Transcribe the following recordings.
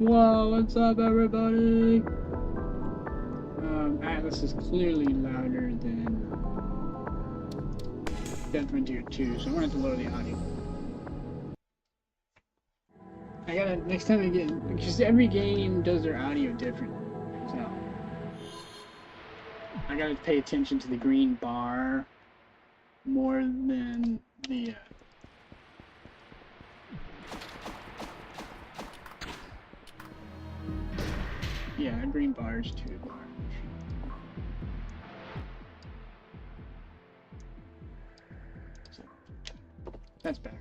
Whoa, what's up, everybody? Atlyss is clearly louder than Death Frontier 2, so I'm gonna have to lower the audio. I gotta, next time I get, because every game does their audio different, so I gotta pay attention to the green bar more than the, yeah, green bar is too large. So, that's better.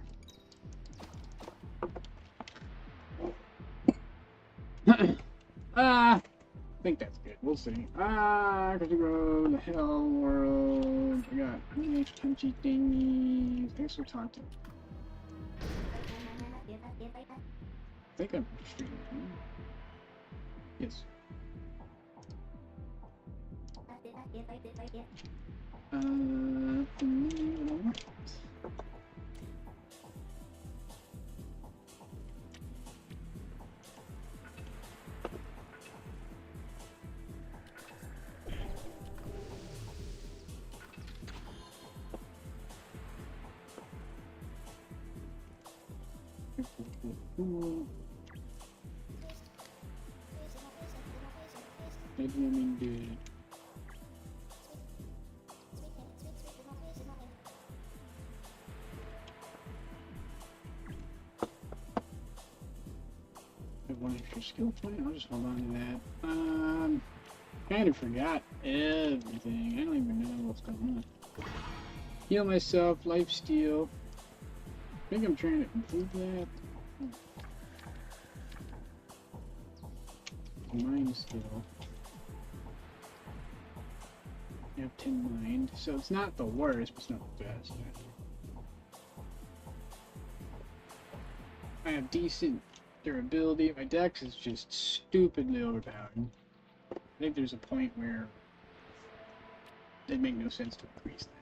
I think that's good. We'll see. Cause go the hell world. I got nice punchy thingies. Thanks for talking. I think I'm streaming. Yes. Bedrooming dude. One extra skill point. I'll just hold on to that. Kind of forgot everything. I don't even know what's going on. Heal myself, life steal. I think I'm trying to improve that. Mind skill. I have 10 mind, so it's not the worst, but it's not the best. I have decent durability. My dex is just stupidly overpowered. I think there's a point where it'd make no sense to increase that.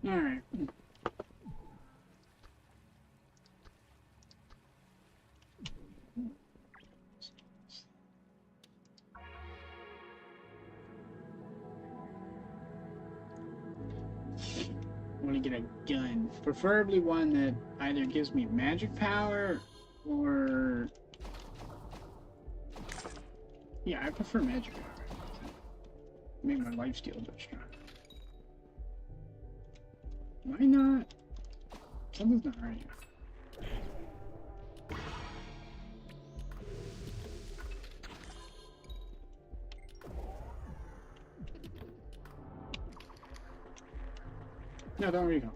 Alright. I want to get a gun. Preferably one that either gives me magic power or... Yeah, I prefer magic power. Make my life steal a bit stronger. Why not? Something's not right here. No, don't recall.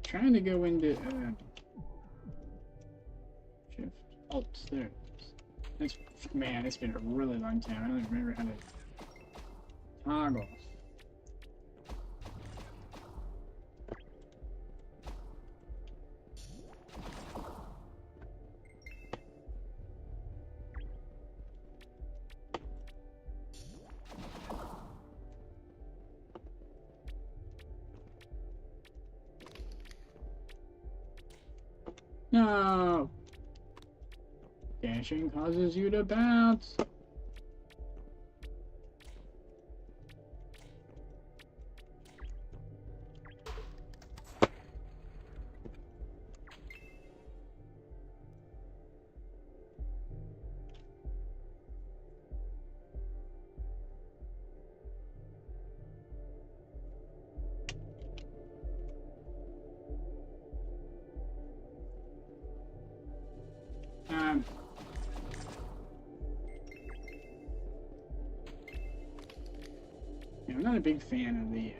Trying to go into shift alt there. It's, man, it's been a really long time. I don't even remember how to toggle. No! Dashing causes you to bounce. Yeah, I'm not a big fan of the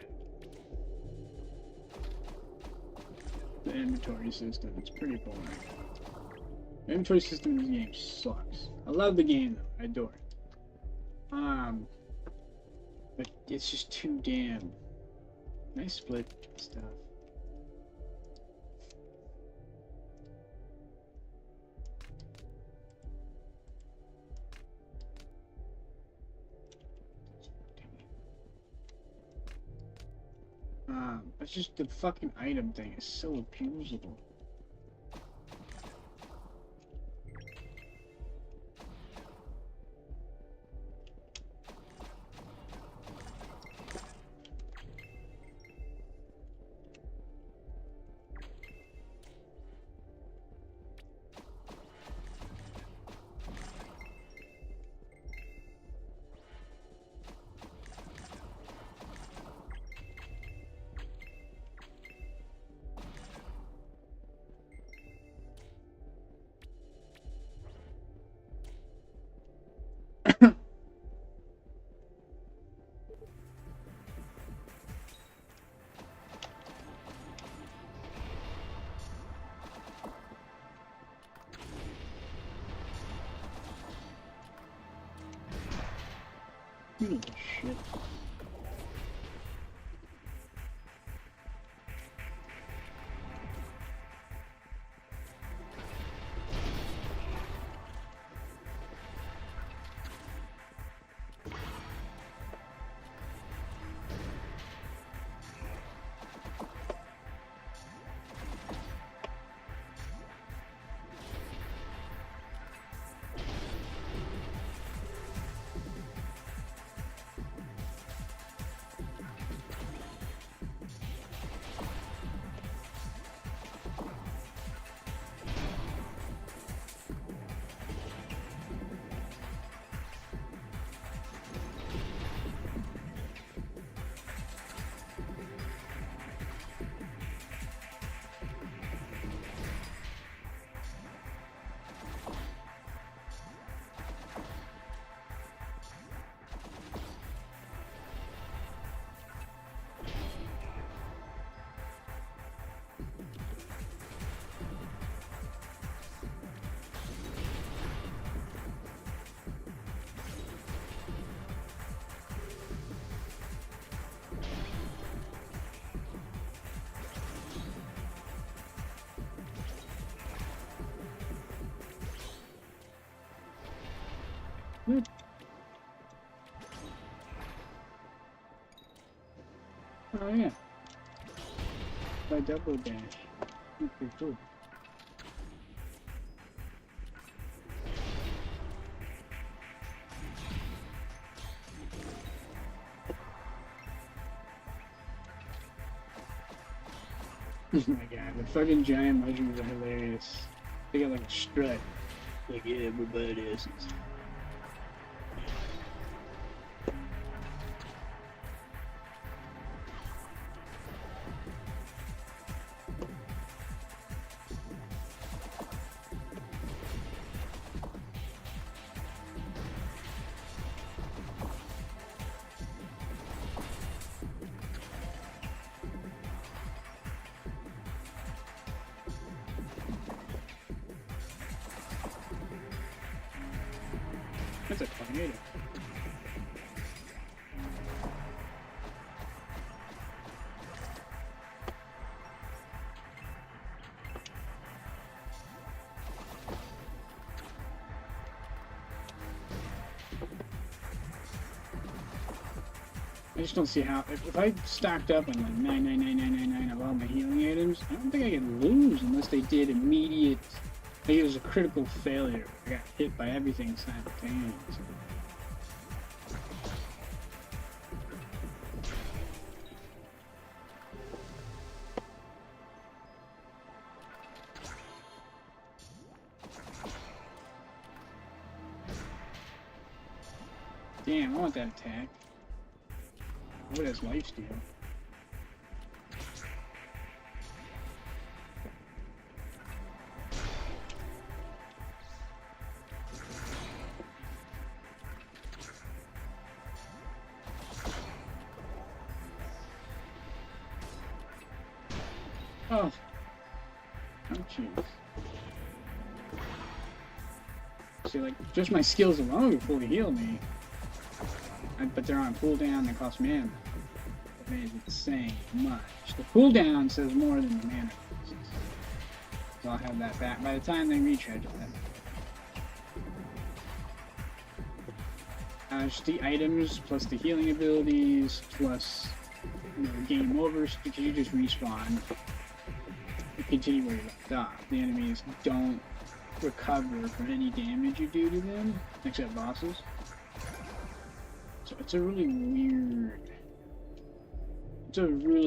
inventory system. It's pretty boring. The inventory system in this game sucks. I love the game though. I adore it. But it's just too damn. Nice split stuff. It's just the fucking item thing is so abusable. Holy shit. Hmm. Oh yeah. By double dash. Okay, cool. Oh my god, the fucking giant mushrooms are hilarious. They got like a strut. Like, yeah, everybody is. That's a tornado. I just don't see how. If I stacked up on like 99999 of all my healing items, I don't think I could lose unless they did immediate. Like it was a critical failure. I got hit by everything simultaneously. Damn, I want that attack. What is lifesteal? Oh. Oh, jeez. See, like, just my skills alone would fully heal me. But they're on cooldown, they cost mana. That is insane much. The cooldown says more than the mana. So I'll have that back by the time they recharge it. Just the items, plus the healing abilities, plus game over because you just respawn and continue where you left off. The enemies don't recover from any damage you do to them, except bosses. So it's a really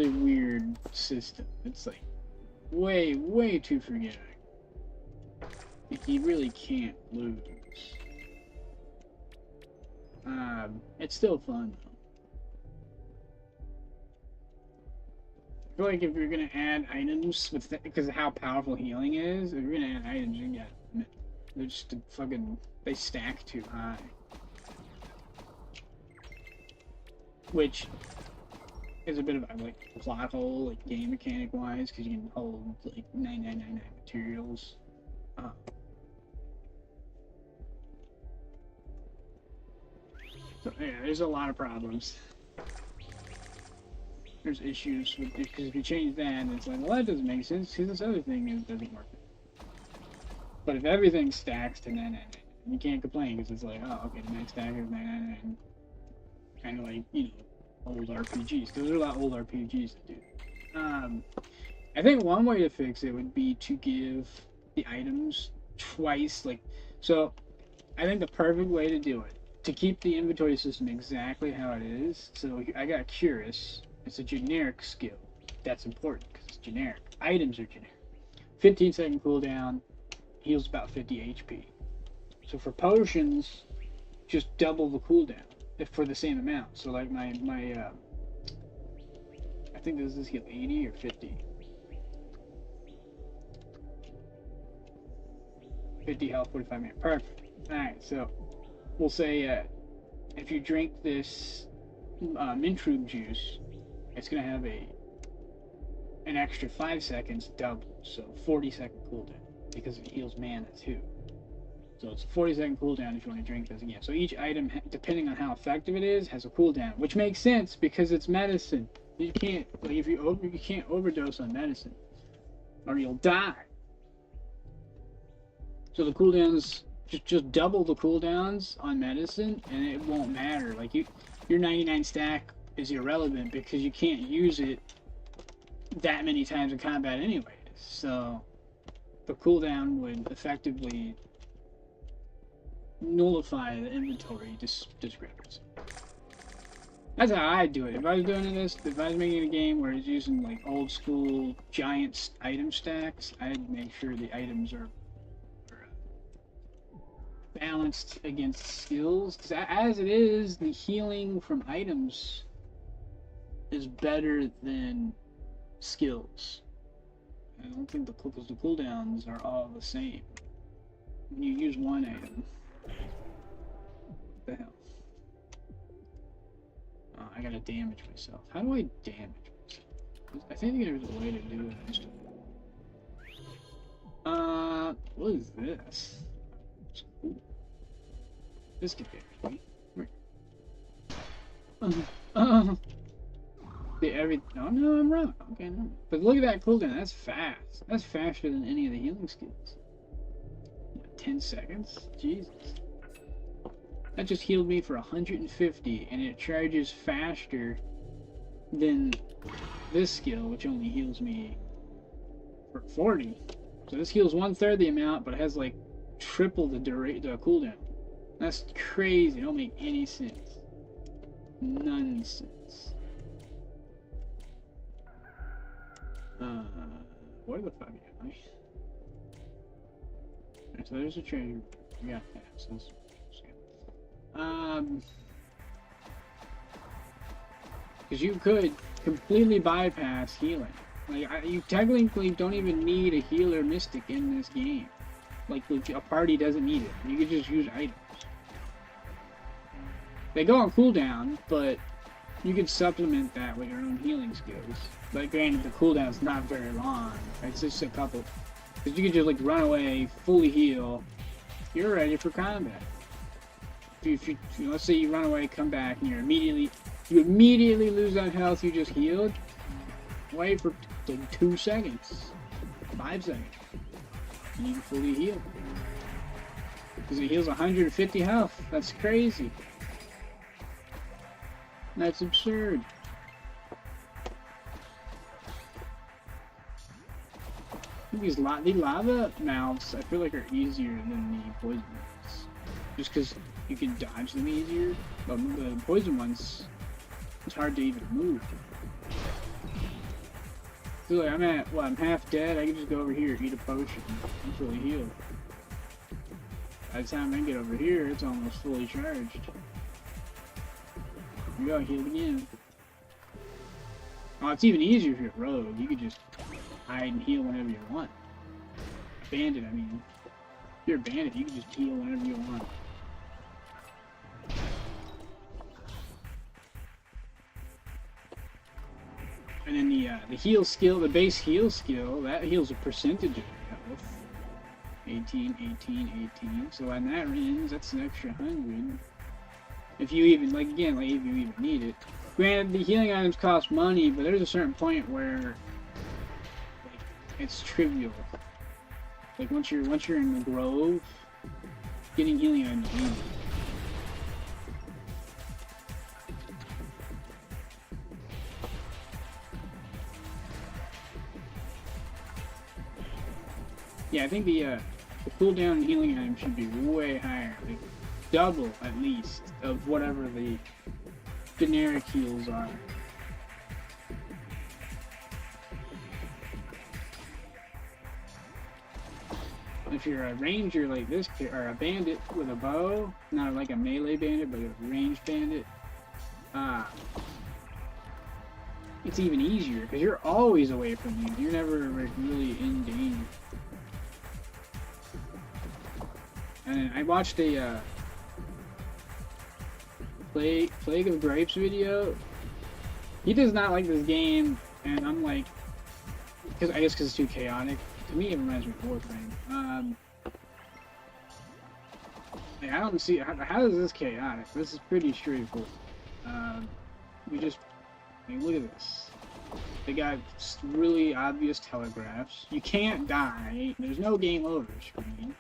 weird system. It's like way too forgiving. Like, you really can't lose. It's still fun though. I feel like if you're gonna add items with because of how powerful healing is, if you're gonna add items, you got they're just fucking they stack too high. Which is a bit of a like plot hole, like game mechanic wise, because you can hold like 9999 materials. So yeah, there's a lot of problems. There's issues with it, because if you change that, it's like, well, that doesn't make sense, because this other thing doesn't work. But if everything stacks to 999, you can't complain, because it's like, oh, okay, the next stack is 999. Kind of like, you know, old RPGs. Those are a lot of old RPGs to do. I think one way to fix it would be to give the items twice, like, so I think the perfect way to do it, to keep the inventory system exactly how it is, so I got chores. It's a generic skill. That's important because it's generic. Items are generic. 15-second cooldown, heals about 50 HP. So for potions, just double the cooldown if for the same amount. So like my I think this is heal 80 or 50. 50 health, 45 minutes. Perfect. Alright, so we'll say if you drink this mint juice, it's going to have an extra 5 seconds double, so 40-second cooldown, because it heals mana too. So it's a 40-second cooldown if you want to drink this again. So each item, depending on how effective it is, has a cooldown, which makes sense because it's medicine. You can't, like, if you can't overdose on medicine, or you'll die. So the cooldowns, just double the cooldowns on medicine, and it won't matter. Like your 99 stack is irrelevant because you can't use it that many times in combat anyways. So the cooldown would effectively nullify the inventory discrepancy. That's how I do it. If I was doing this, if I was making a game where it's using like old school giant item stacks, I'd make sure the items are balanced against skills. Because as it is, the healing from items is better than skills. I don't think the cooldowns are all the same. When you use one item, what the hell? Oh, I gotta damage myself. How do I damage myself? I think there's a way to do it. What is this? This could be oh no, I'm wrong. Okay, no. But look at that cooldown. That's fast. That's faster than any of the healing skills. 10 seconds? Jesus. That just healed me for 150, and it charges faster than this skill, which only heals me for 40. So this heals 1/3 the amount, but it has like triple the cooldown. That's crazy. It don't make any sense. Nonsense. Where the fuck am I? Alright, so there's a treasure. We got that. So let's because you could completely bypass healing. Like, you technically don't even need a healer mystic in this game. Like, a party doesn't need it. You could just use items. They go on cooldown, but you can supplement that with your own healing skills. But granted, the cooldown's not very long. It's just a couple. Because you can just, like, run away, fully heal. You're ready for combat. If you let's say you run away, come back, and you immediately lose that health you just healed. Wait for 2 seconds, 5 seconds, and you can fully heal. Because it heals 150 health. That's crazy. That's absurd. think the lava mouths, I feel like, are easier than the poison ones. Just because you can dodge them easier. But the poison ones, it's hard to even move. So like, I'm half dead, I can just go over here, eat a potion, I'm fully healed. By the time I get over here, it's almost fully charged. Here we go, healed again. Oh, it's even easier if you're a rogue. You could just hide and heal whenever you want. A bandit, I mean. If you're a bandit, you can just heal whenever you want. And then the heal skill, the base heal skill, that heals a percentage of your health. 18, 18, 18. So when that ends, that's an extra 100. If you even, like again, like if you even need it. Granted, the healing items cost money, but there's a certain point where like, it's trivial. Like once you're in the grove, getting healing items is easy. Yeah, I think the cooldown and healing item should be way higher, like double at least of whatever the generic heals are. If you're a ranger like this, or a bandit with a bow, not like a melee bandit, but a ranged bandit, it's even easier because you're always away from you. You're never really in danger. And I watched a Plague of Grapes video. He does not like this game, and I'm like, I guess because it's too chaotic. To me, it reminds me of Warframe. I don't see how is this chaotic. This is pretty straightforward. We just look at this. They got really obvious telegraphs. You can't die. There's no game over screen.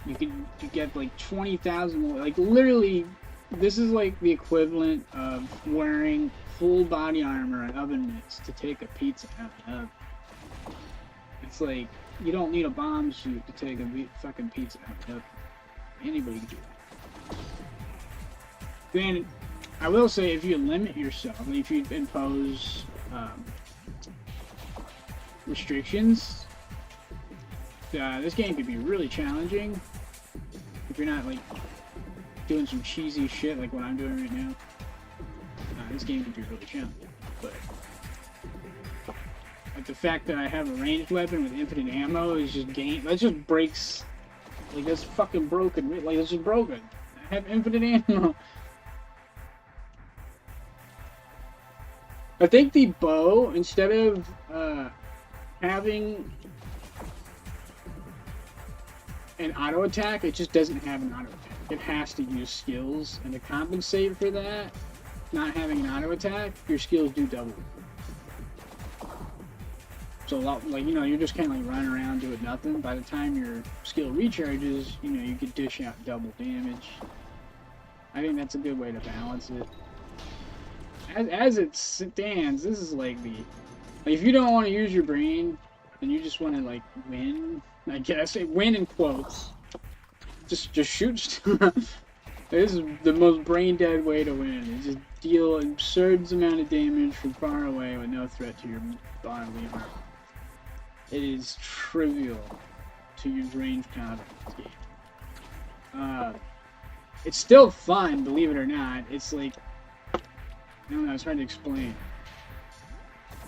You get like 20,000, like literally, this is like the equivalent of wearing full body armor and oven mitts to take a pizza out of the oven. It's like, you don't need a bomb suit to take a fucking pizza out of the oven. Anybody can do that. Granted, I will say if you limit yourself, if you impose restrictions, this game could be really challenging if you're not like doing some cheesy shit like what I'm doing right now. This game could be really challenging, but like the fact that I have a ranged weapon with infinite ammo is just that just breaks. Like that's fucking broken. Like this is broken. I have infinite ammo. I think the bow, instead of having an auto attack, it just doesn't have an auto attack. It has to use skills, and to compensate for that, not having an auto attack, your skills do double. So, like, you know, you're just kind of like running around doing nothing. By the time your skill recharges, you know, you could dish out double damage. I think that's a good way to balance it. As it stands, this is like the... Like, if you don't want to use your brain, and you just want to, like, win, I guess. Win in quotes. Just shoot stuff. This is the most brain-dead way to win. Is just deal an absurd amount of damage from far away with no threat to your bodily harm. It is trivial to use ranged combat in this game. It's still fun, believe it or not. It's like... I don't know, it's hard to explain.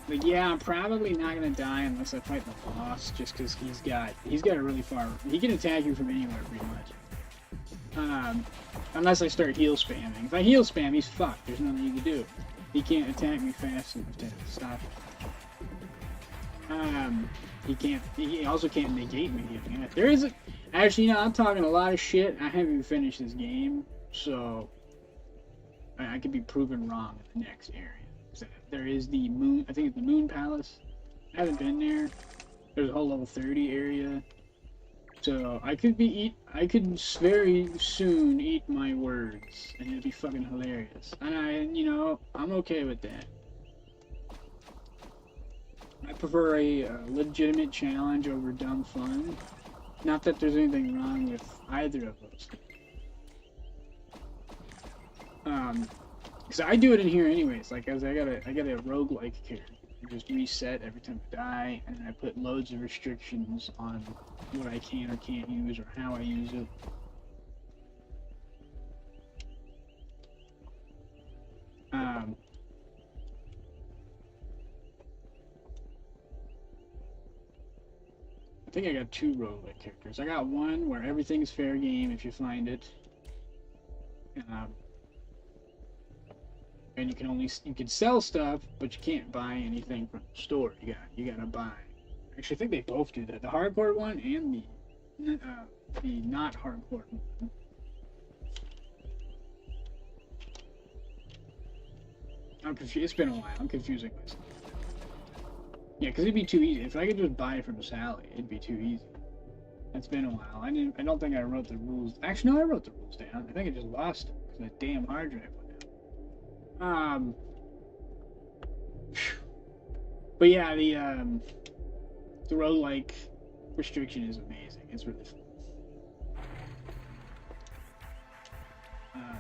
Like, yeah, I'm probably not gonna die unless I fight the boss, just because he's got a really far... He can attack you from anywhere, pretty much. Unless I start heal spamming. If I heal spam, he's fucked. There's nothing you can do. He can't attack me fast enough to stop him. He also can't negate me. There is a... Actually, you know, I'm talking a lot of shit. I haven't even finished this game, so... I could be proven wrong in the next area. So there is the moon, I think it's the Moon Palace. I haven't been there. There's a whole level 30 area. So I could very soon eat my words, and it'd be fucking hilarious. And you know, I'm okay with that. prefer a legitimate challenge over dumb fun. Not that there's anything wrong with either of those. Because I do it in here anyways. Like, as I got a roguelike character. I just reset every time I die, and I put loads of restrictions on what I can or can't use or how I use it. I think I got 2 roguelike characters. I got one where everything's fair game if you find it. And you can sell stuff, but you can't buy anything from the store. You gotta buy. Actually, I think they both do that. The hardcore one and the not hardcore one. I'm confused. It's been a while. I'm confusing myself. Yeah, because it'd be too easy. If I could just buy it from Sally, it'd be too easy. It's been a while. I don't think I wrote the rules. Actually, no, I wrote the rules down. I think I just lost it because that damn hard drive went down. But yeah, the roguelike restriction is amazing. It's really fun.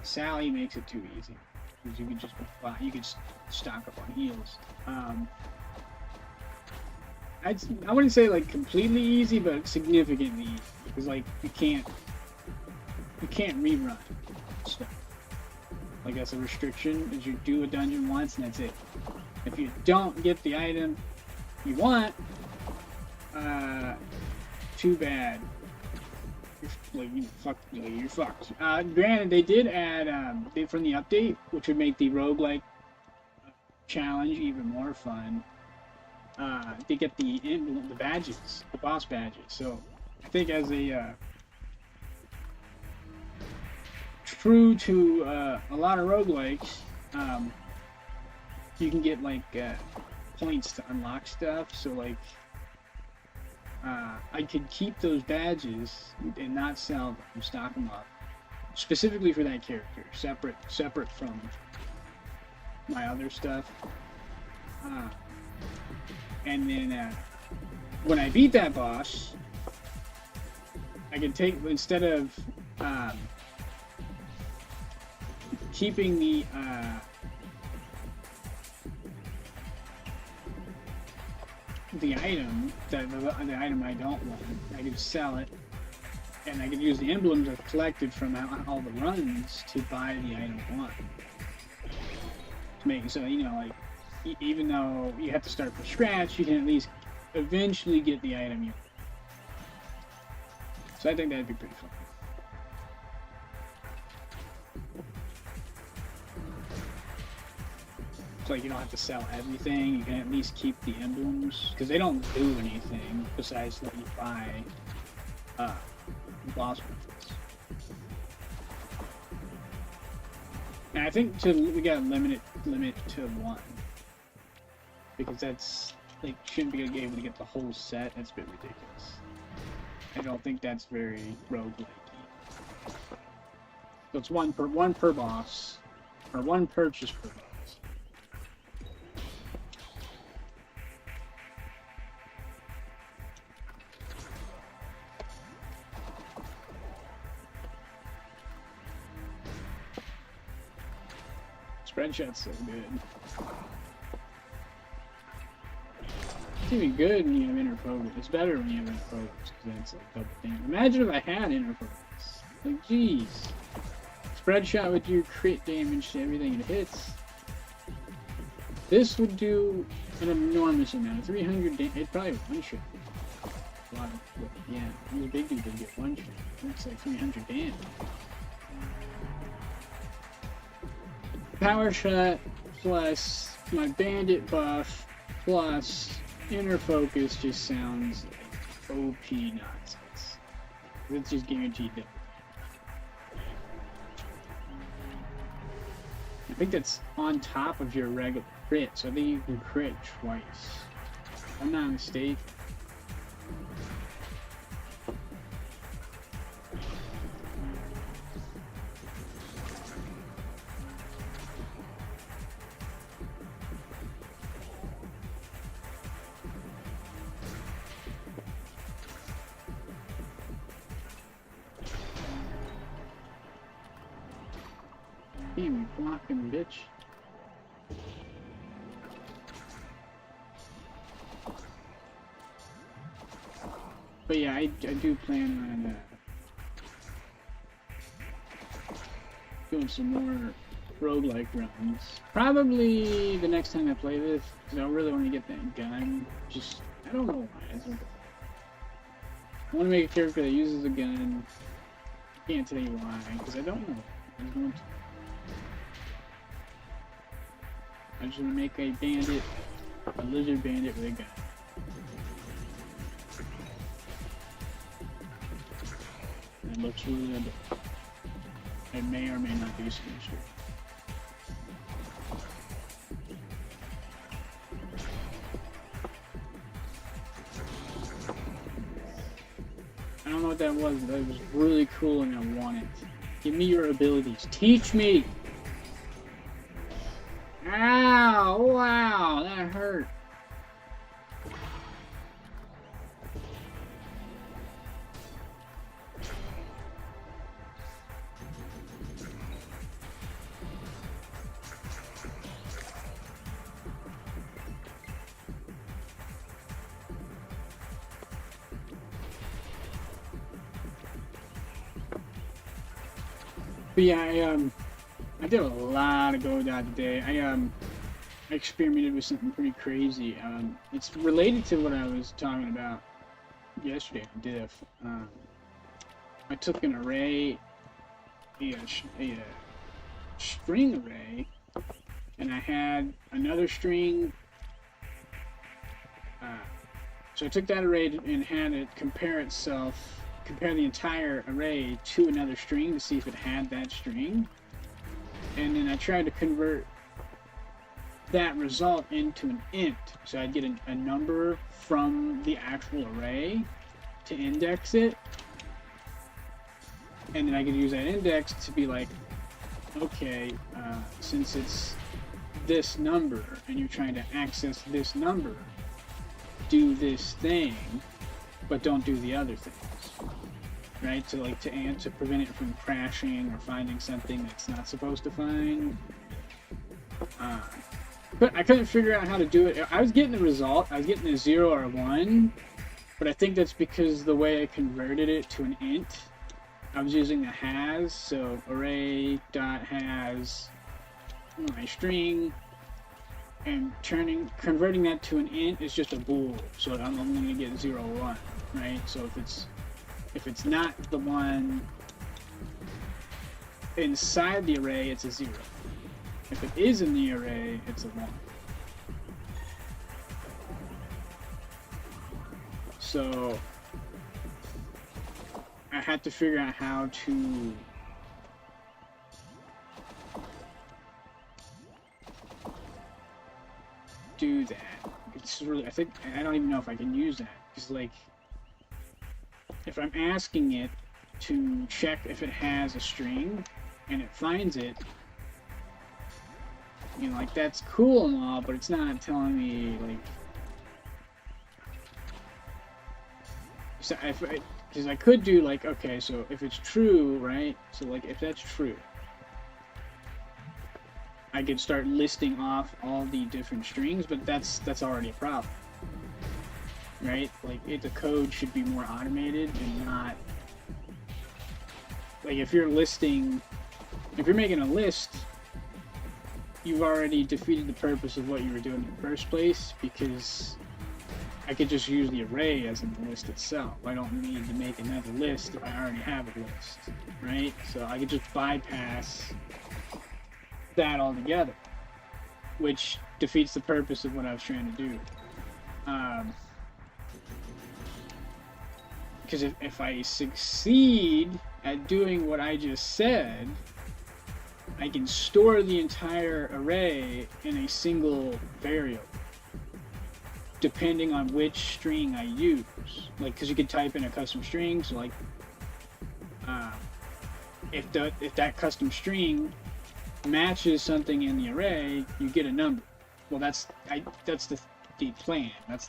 Sally makes it too easy because you can just buy. You can stock up on heals. I wouldn't say like completely easy, but significantly easy because like you can't rerun stuff. Like that's a restriction. Is you do a dungeon once and that's it. If you don't get the item you want, too bad. You're fucked. Granted, they did add from the update, which would make the roguelike challenge even more fun. They get the badges, the boss badges. So I think as a true to a lot of roguelikes, you can get like points to unlock stuff. So like I could keep those badges and not sell them, stock them up specifically for that character, separate from my other stuff. And then when I beat that boss, I can take, instead of keeping the item, the item I don't want, I can sell it, and I can use the emblems I've collected from all the runs to buy the item I want. To make it so, you know, like, even though you have to start from scratch, you can at least eventually get the item you want. So I think that'd be pretty fun. It's like you don't have to sell everything, you can at least keep the emblems, because they don't do anything besides let you buy boss weapons. And I think we gotta limit to 1. Because that's, like, shouldn't be able to get the whole set. That's a bit ridiculous. I don't think that's very roguelike. So it's one per boss, or 1 purchase per boss. Spreadshot's so good. It's even good when you have inner focus. It's better when you have inner focus because then it's like double damage. Imagine if I had inner focus. Like, jeez. Spreadshot would do crit damage to everything it hits. This would do an enormous amount. 300 damage. It'd probably one-shot. A lot of, yeah. The big dude would get one-shot. That's like 300 damage. Power shot plus my bandit buff plus inner focus just sounds like OP nonsense. It's just guaranteed double. I think that's on top of your regular crit, so I think you can crit twice. If I'm not mistaken. Damn, you blocking, bitch. But yeah, I do plan on doing some more roguelike runs. Probably the next time I play this, because I really want to get that gun. Just, I don't know why. I want to make a character that uses a gun. Can't tell you why, because I don't know. I just want to make a bandit, a lizard bandit with a gun. It looks really good. It may or may not be sinister. I don't know what that was, but it was really cool and I want it. Give me your abilities. Teach me! Ow! Wow! That hurt. But yeah, I did a lot of godot today. I experimented with something pretty crazy. It's related to what I was talking about yesterday in diff. I took an array, a string array, and I had another string. So I took that array and had it compare the entire array to another string to see if it had that string. And then I tried to convert that result into an int. So I'd get a number from the actual array to index it. And then I could use that index to be like, okay, since it's this number and you're trying to access this number, do this thing, but don't do the other things. Right, to prevent it from crashing or finding something that's not supposed to find. But I couldn't figure out how to do it. I was getting the result. I was getting a 0 or a 1, but I think that's because the way I converted it to an int, I was using the has. So array.has my string, and converting that to an int is just a bool. So I'm only going to get 0 or 1, right? So if it's not the one inside the array, it's a 0. If it is in the array, it's a 1. So I had to figure out how to do that. It's really, I don't even know if I can use that. Because like, if I'm asking it to check if it has a string and it finds it, you know, like that's cool and all, but it's not telling me like. So because I could do like, okay, so if it's true, right? So like if that's true, I could start listing off all the different strings, but that's already a problem. Right? Like the code should be more automated and not like if you're making a list, you've already defeated the purpose of what you were doing in the first place, because I could just use the array as in the list itself. I don't need to make another list if I already have a list, right? So I could just bypass that altogether, which defeats the purpose of what I was trying to do. Because if I succeed at doing what I just said, I can store the entire array in a single variable, depending on which string I use. Like, because you could type in a custom string, so like, if that custom string matches something in the array, you get a number. Well, that's the plan. I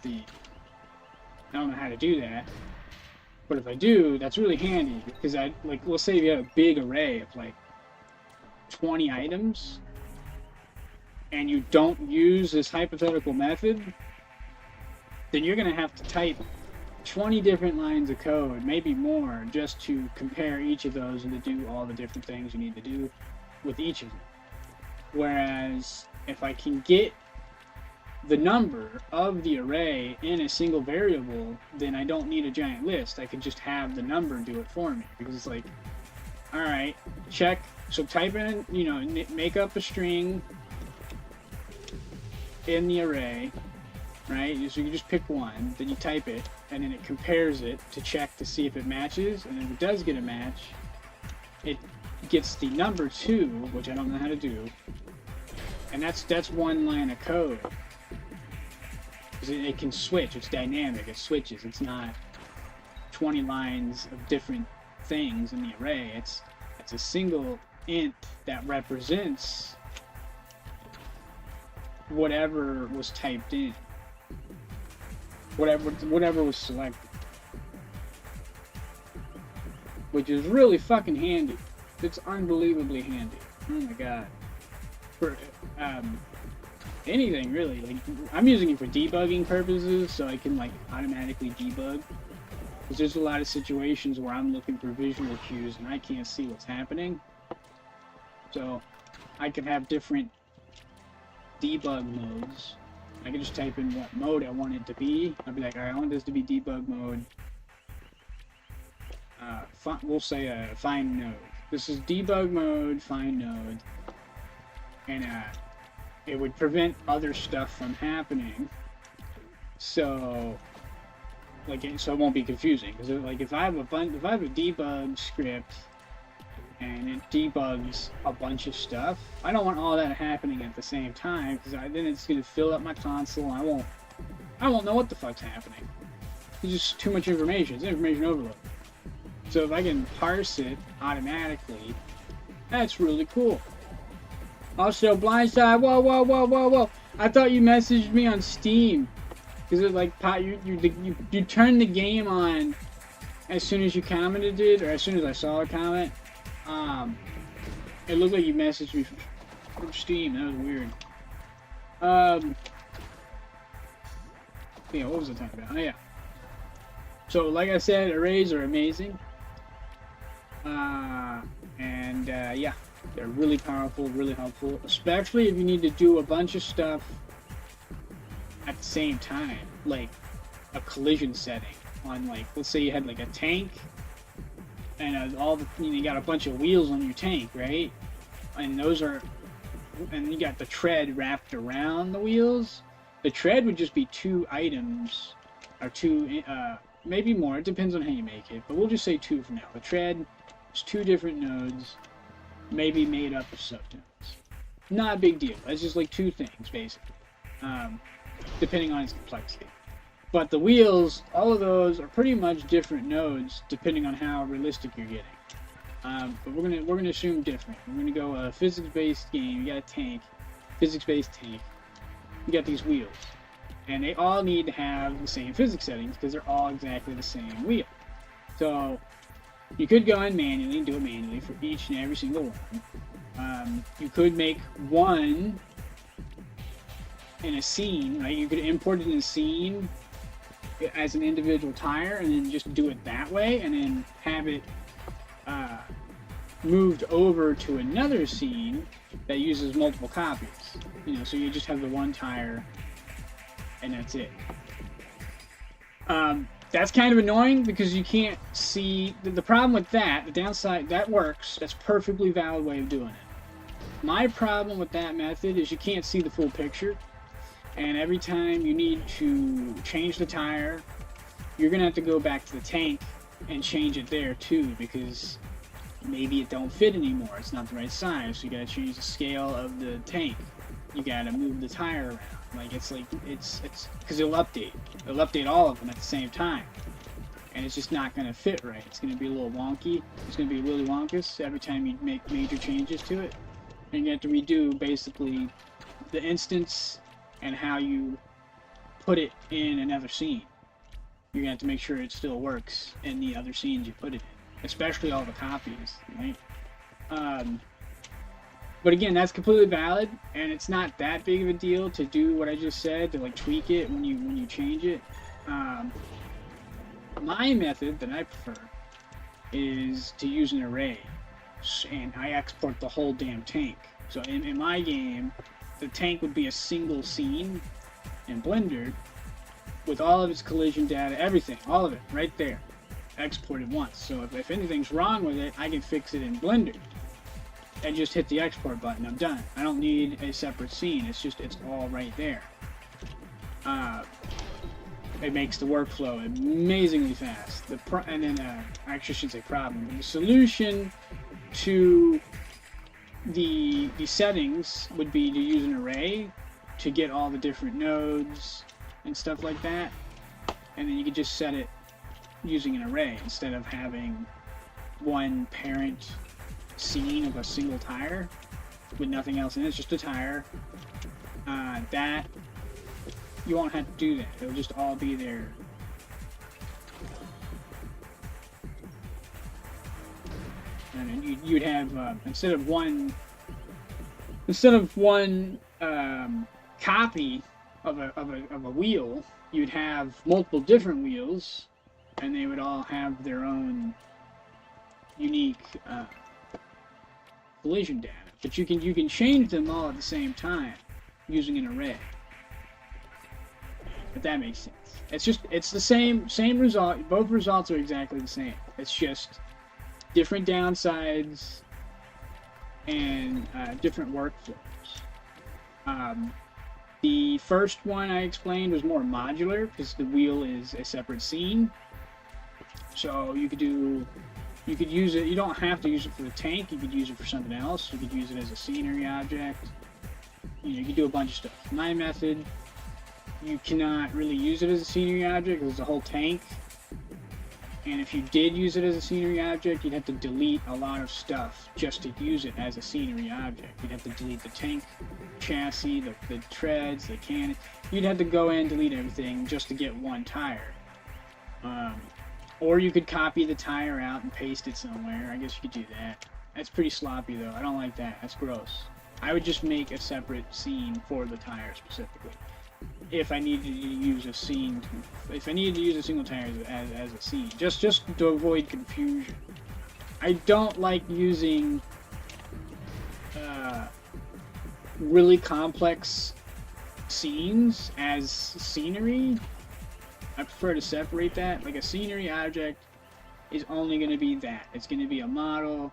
don't know how to do that. But if I do, that's really handy, because let's say you have a big array of like 20 items and you don't use this hypothetical method, then you're going to have to type 20 different lines of code, maybe more, just to compare each of those and to do all the different things you need to do with each of them. Whereas if I can get the number of the array in a single variable, then I don't need a giant list. I can just have the number do it for me, because it's like, all right, check. So type in, you know, make up a string in the array, right? So you just pick one, then you type it, and then it compares it to check to see if it matches, and if it does get a match, it gets the number 2, which I don't know how to do, and that's one line of code. It can switch. It's dynamic. It switches. It's not 20 lines of different things in the array. It's a single int that represents whatever was typed in, whatever was selected, which is really fucking handy. It's unbelievably handy. Oh my god. For anything really, like I'm using it for debugging purposes, so I can like automatically debug, because there's a lot of situations where I'm looking for visual cues and I can't see what's happening, so I could have different debug modes. I can just type in what mode I want it to be. I'll be like, alright, I want this to be debug mode, we'll say a find node. This is debug mode, find node, and it would prevent other stuff from happening, so so it won't be confusing. Because like if I have a debug script and it debugs a bunch of stuff, I don't want all that happening at the same time, because then it's gonna fill up my console. And I won't know what the fuck's happening. It's just too much information. It's information overload. So if I can parse it automatically, that's really cool. Also, blindside. Whoa! I thought you messaged me on Steam, because it like you turned the game on as soon as you commented it, or as soon as I saw a comment. It looked like you messaged me from Steam. That was weird. Yeah, what was I talking about? Oh yeah. So like I said, arrays are amazing. Yeah. They're really powerful, really helpful, especially if you need to do a bunch of stuff at the same time, like a collision setting on, like, let's say you had like a tank, and you got a bunch of wheels on your tank, right? And and you got the tread wrapped around the wheels. The tread would just be 2 items, or 2, maybe more. It depends on how you make it, but we'll just say 2 for now. The tread is 2 different nodes, maybe made up of subnodes. Not a big deal. It's just like 2 things, basically, depending on its complexity. But the wheels, all of those are pretty much different nodes, depending on how realistic you're getting. But we're gonna assume different. We're gonna go a physics-based game. You got a tank, physics-based tank. You got these wheels, and they all need to have the same physics settings because they're all exactly the same wheel. So you could go in manually and do it manually for each and every single one. You could make one in a scene, right? You could import it in a scene as an individual tire, and then just do it that way, and then have it moved over to another scene that uses multiple copies. You know, so you just have the one tire, and that's it. That's kind of annoying because you can't see the problem with that. The downside, that works. That's a perfectly valid way of doing it. My problem with that method is you can't see the full picture, and every time you need to change the tire, you're gonna have to go back to the tank and change it there too, because maybe it don't fit anymore. It's not the right size, so you gotta change the scale of the tank. You gotta move the tire around. Like it's because it'll update all of them at the same time, and it's just not gonna fit right. It's gonna be a little wonky. It's gonna be really wonkus every time you make major changes to it, and you have to redo basically the instance and how you put it in another scene. You're gonna have to make sure it still works in the other scenes you put it in, especially all the copies, right? But again, that's completely valid, and it's not that big of a deal to do what I just said, to like tweak it when you change it. My method that I prefer is to use an array, and I export the whole damn tank. So in my game, the tank would be a single scene in Blender with all of its collision data, everything, all of it, right there, exported once. So if anything's wrong with it, I can fix it in Blender and just hit the export button. I'm done. I don't need a separate scene. It's all right there. It makes the workflow amazingly fast. I actually should say problem. The solution to the settings would be to use an array to get all the different nodes and stuff like that, and then you could just set it using an array instead of having one parent scene of a single tire with nothing else in it. It's just a tire. That you won't have to do that. It'll just all be there. And you'd have instead of one copy of a wheel, you'd have multiple different wheels, and they would all have their own unique collision data. But you can change them all at the same time using an array. If that makes sense. It's the same result. Both results are exactly the same. It's just different downsides and different workflows. The first one I explained was more modular because the wheel is a separate scene. So you could use it. You don't have to use it for the tank. You could use it for something else. You could use it as a scenery object. You could do a bunch of stuff. My method, you cannot really use it as a scenery object because it's a whole tank. And if you did use it as a scenery object, you'd have to delete a lot of stuff just to use it as a scenery object. You'd have to delete the tank chassis, the treads, the cannon. You'd have to go in and delete everything just to get one tire. Or you could copy the tire out and paste it somewhere. I guess you could do that. That's pretty sloppy though. I don't like that. That's gross. I would just make a separate scene for the tire specifically. If I needed to use a scene, if I needed to use a single tire as a scene, just to avoid confusion. I don't like using really complex scenes as scenery. I prefer to separate that. Like a scenery object is only going to be that. It's going to be a model,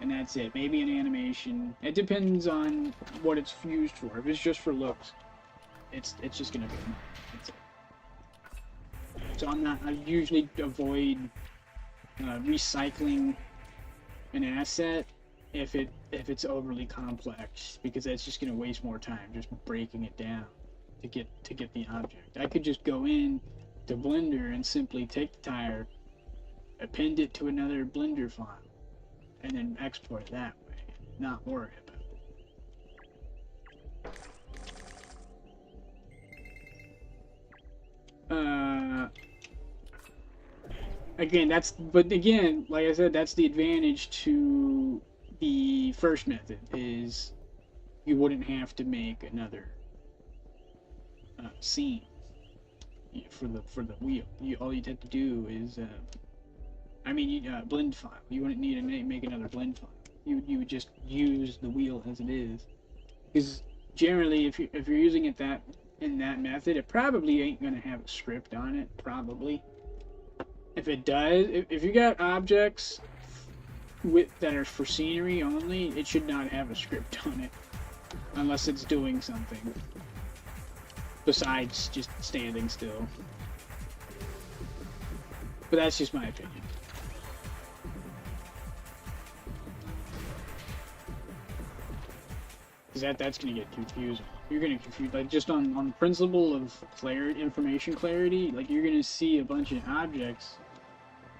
and that's it. Maybe an animation. It depends on what it's used for. If it's just for looks, it's just gonna be that's it. So I usually avoid recycling an asset if it's overly complex, because that's just gonna waste more time just breaking it down to get the object. I could just go in to Blender and simply take the tire, append it to another Blender file, and then export it that way. Not worry about it. Again, like I said, that's the advantage to the first method, is you wouldn't have to make another scene for the wheel. All you'd have to do is, blend file. You wouldn't need to make another blend file. You would just use the wheel as it is. Because generally, if you're using it in that method, it probably ain't gonna have a script on it. Probably. If it does, if you got objects that are for scenery only, it should not have a script on it, unless it's doing something besides just standing still. But that's just my opinion. Because that's going to get confusing. You're going to confuse, like, just on the principle of information clarity, like, you're going to see a bunch of objects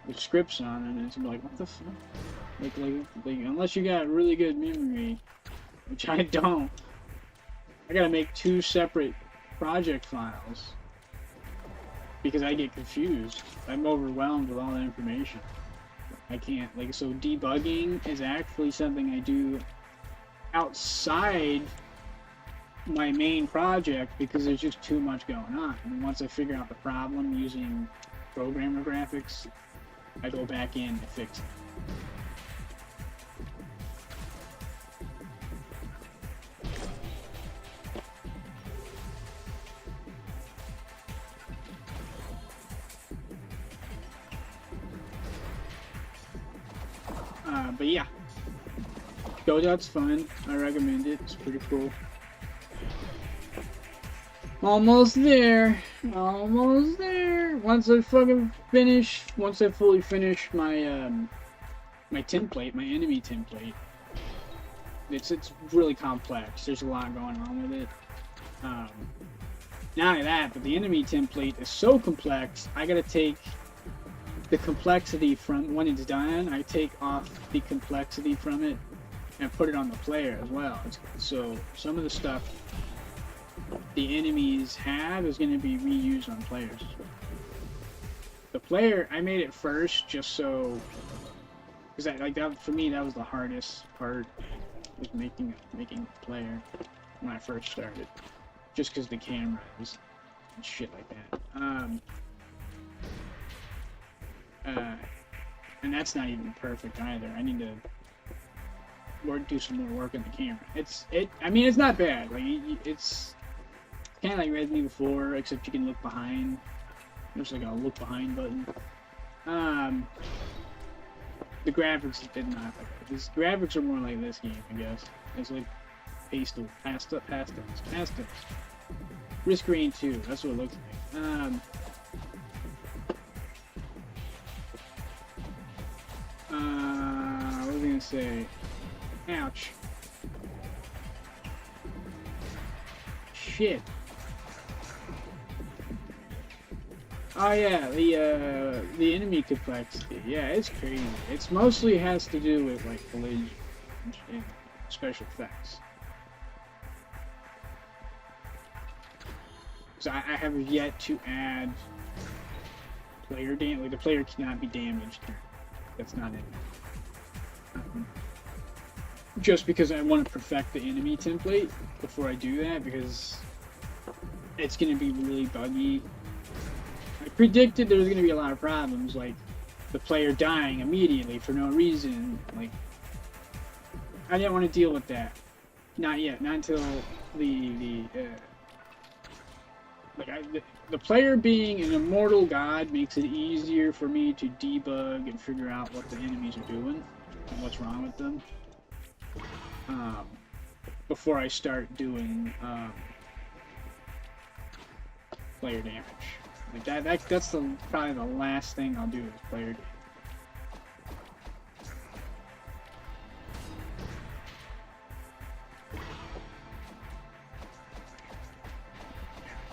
with scripts on them, and it's going to be like, what the fuck? Like, unless you got really good memory, which I don't, I got to make 2 separate project files, because I get confused. I'm overwhelmed with all that information. I can't, so debugging is actually something I do outside my main project because there's just too much going on. And once I figure out the problem using programmer graphics, I go back in to fix it. But yeah, godot's fun. I recommend it. It's pretty cool. Almost there. Almost there. Once I fully finish my my template, my enemy template, it's really complex. There's a lot going on with it. Not only that, but the enemy template is so complex. I gotta take the complexity from when it's done. I take off the complexity from it and put it on the player as well. So some of the stuff the enemies have is going to be reused on players. The player, I made it first just so, because like that for me that was the hardest part, was making the player when I first started, just because the cameras and shit like that. And that's not even perfect either. I need to do some more work on the camera. I mean, it's not bad. Like it's kind of like Resident Evil 4, except you can look behind. There's like a look behind button. The graphics did not like that. These graphics are more like this game, I guess. It's like pastels. Risk Rain 2, that's what it looks like. What was I gonna say? Ouch. Shit. Oh yeah, the enemy complexity. Yeah, it's crazy. It's mostly has to do with like collision and special effects. Because I have yet to add player damage. Like the player cannot be damaged. That's not it. Just because I want to perfect the enemy template before I do that, because it's going to be really buggy. I predicted there was going to be a lot of problems, like the player dying immediately for no reason. Like, I didn't want to deal with that. Not yet. Not until the player being an immortal god makes it easier for me to debug and figure out what the enemies are doing and what's wrong with them. Before I start doing player damage. Like that's probably the last thing I'll do is player damage.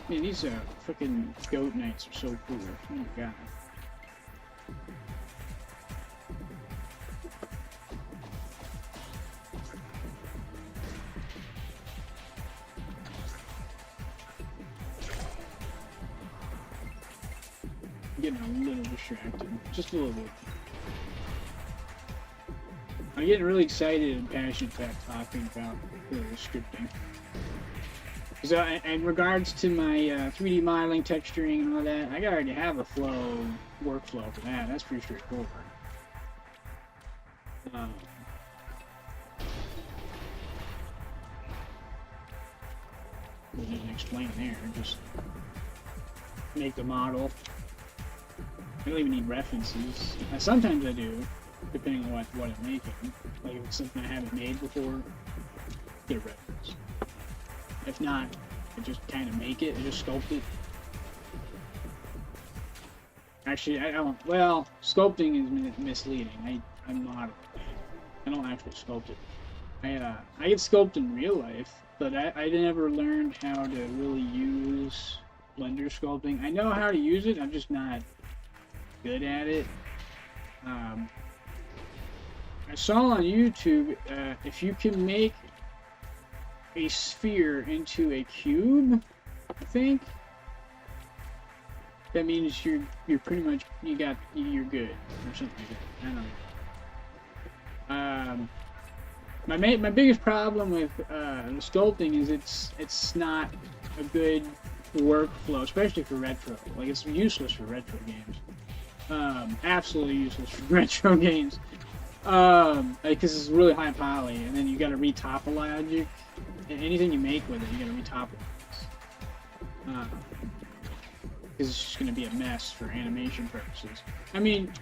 Man, these freaking goat knights are so cool. Oh my god. Getting a little distracted, just a little bit. I'm getting really excited and passionate about talking about scripting. So, in regards to my 3D modeling, texturing, and all that, I already have a workflow for that. That's pretty straightforward. We'll just explain there. Just make the model. I don't even need references. Sometimes I do, depending on what I'm making. Like if it's something I haven't made before, get a reference. If not, I just kind of make it. I just sculpt it. Actually, I don't. Well, sculpting is misleading. I model. I don't actually sculpt it. I get sculpt in real life, but I never learned how to really use Blender sculpting. I know how to use it. I'm just not good at it. I saw on YouTube if you can make a sphere into a cube, I think that means you're pretty much you're good or something like that. I don't know. My biggest problem with sculpting is it's not a good workflow, especially for retro. Like, it's useless for retro games. Absolutely useless for retro games. Because it's really high poly, and then you got to retopologic. Anything you make with it, you got to retopologize. Because it's just going to be a mess for animation purposes. I mean,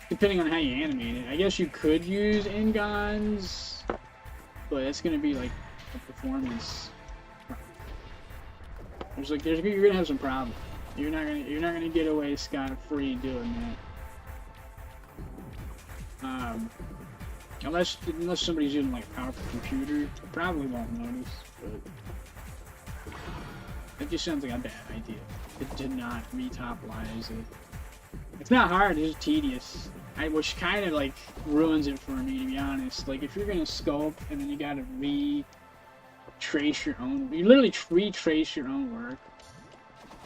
depending on how you animate it, I guess you could use ingons, but it's going to be like a performance. You're going to have some problems. You're not gonna get away scot-free doing that. Unless somebody's using like a powerful computer, you probably won't notice. But it just sounds like a bad idea. It did not retopolize it. It's not hard, it's just tedious. Which kind of like ruins it for me, to be honest. Like, if you're gonna sculpt and then you gotta retrace your own, you literally retrace your own work.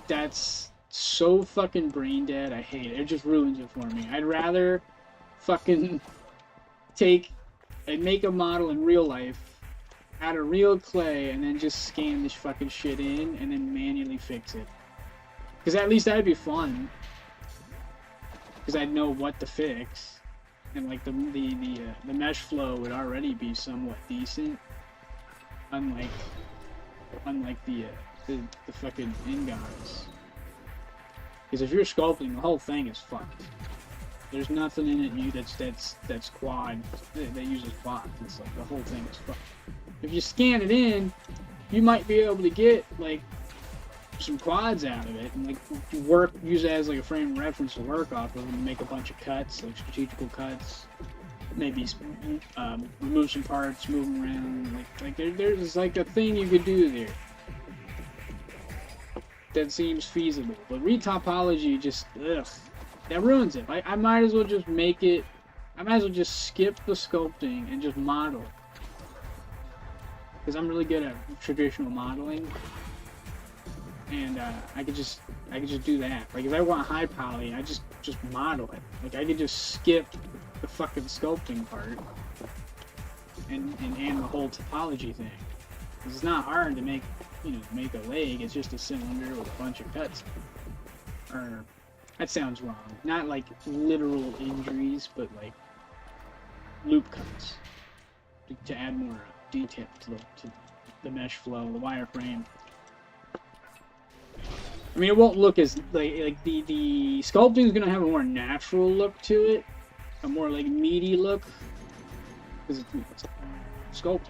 That's so fucking brain dead. I hate it. It just ruins it for me. I'd rather fucking take and make a model in real life out of real clay and then just scan this fucking shit in and then manually fix it. Because at least that'd be fun. Because I'd know what to fix, and like the mesh flow would already be somewhat decent. Unlike the fucking ingons. Because if you're sculpting, the whole thing is fucked. There's nothing in it that's quad that uses quad. It's like the whole thing is fucked. If you scan it in, you might be able to get like some quads out of it and like use it as like a frame of reference to work off of and make a bunch of cuts, like strategical cuts. Maybe remove some parts, move them around. Like there's like a thing you could do there that seems feasible. But retopology just that ruins it. I might as well just make it. I might as well just skip the sculpting and just model. Because I'm really good at traditional modeling, and I could just do that. Like, if I want high poly, I just model it. Like, I could just skip the fucking sculpting part and the whole topology thing. Because it's not hard to make a leg. It's just a cylinder with a bunch of cuts. Or that sounds wrong. Not like literal injuries, but like loop cuts to add more detail to the mesh flow, the wireframe. I mean, it won't look as like the sculpting is gonna have a more natural look to it, a more like meaty look, because it's sculpting.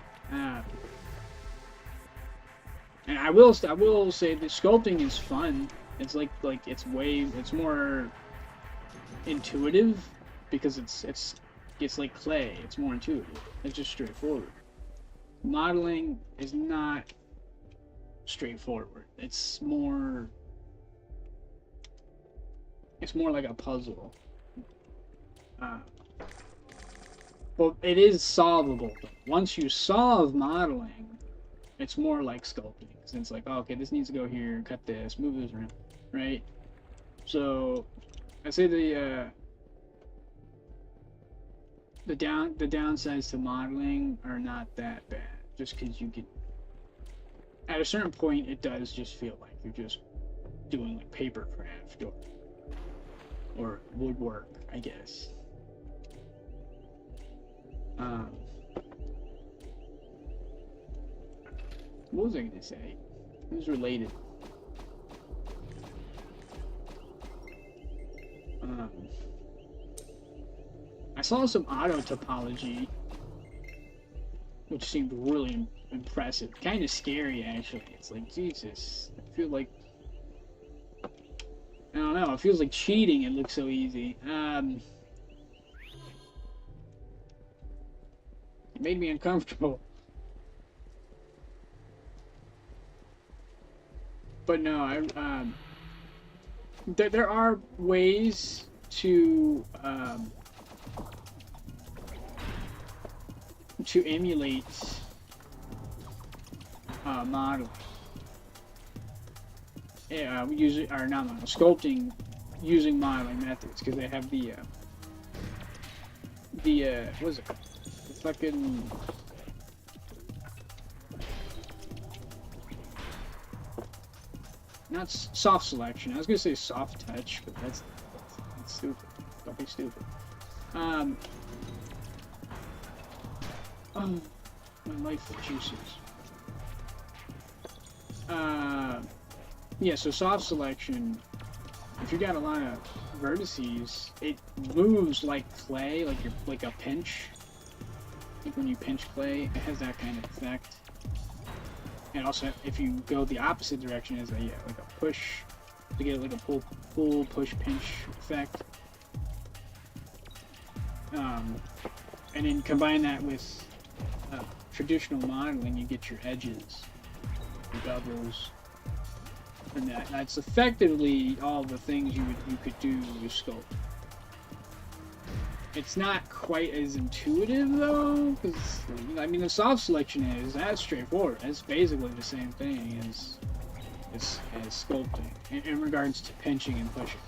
And I will say that sculpting is fun. It's like it's more intuitive because it's like clay. It's more intuitive. It's just straightforward. Modeling is not straightforward. It's more like a puzzle. Well, it is solvable. Once you solve modeling, it's more like sculpting. So it's like, oh, okay, this needs to go here, cut this, move this around, right? So I'd say the downsides to modeling are not that bad. Just because you get, at a certain point, it does just feel like you're just doing like paper craft or woodwork, I guess. What was I gonna say? It was related. I saw some auto topology, which seemed really impressive. Kind of scary, actually. It's like, Jesus. I feel like, I don't know. It feels like cheating. It looks so easy. It made me uncomfortable. But no, there are ways to emulate model. Yeah, sculpting using modeling methods, because they have the what is it? The fucking not soft selection. I was gonna say soft touch, but that's stupid. Don't be stupid. Oh, my life juices. Yeah, so soft selection, if you got a lot of vertices, it moves like clay, like a pinch. Like when you pinch clay, it has that kind of effect. And also, if you go the opposite direction, is like a push, to get like a pull, push, pinch effect. And then combine that with traditional modeling, you get your edges, your bubbles, and that's effectively all the things you could do with sculpt. It's not quite as intuitive though, because I mean the soft selection is that's straightforward. It's basically the same thing as sculpting in regards to pinching and pushing.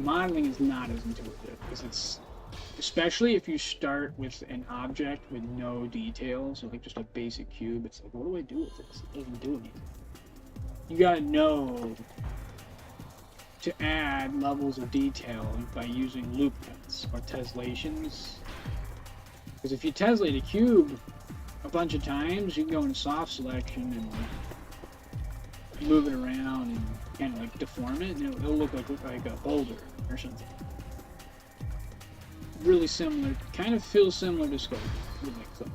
Modeling is not as intuitive because it's, especially if you start with an object with no details, or like just a basic cube. It's like, what do I do with this? It doesn't do anything. You gotta know to add levels of detail by using loop cuts or teslations. Because if you teslate a cube a bunch of times, you can go into soft selection and like, move it around and kind of like deform it, and it'll look like a boulder or something. Really similar, kind of feels similar to sculpt with like clay.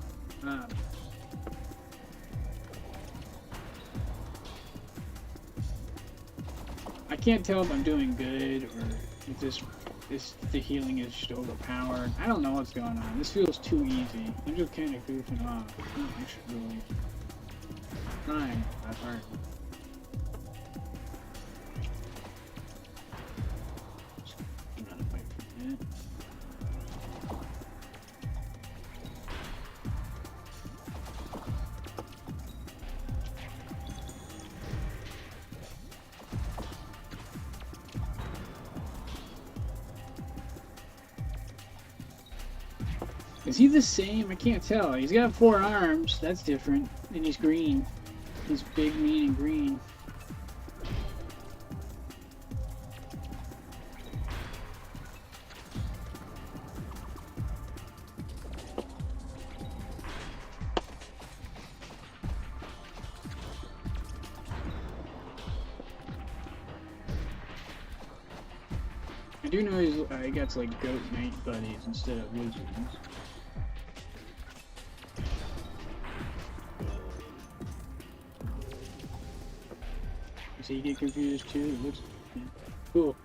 I can't tell if I'm doing good or if the healing is just overpowered. I don't know what's going on. This feels too easy. I'm just kind of goofing off. I should really try that hard. Is he the same? I can't tell. He's got 4 arms. That's different. And he's green. He's big, mean, and green. I do know he gets like goat knight buddies instead of wizards. So you get confused too? It looks cool.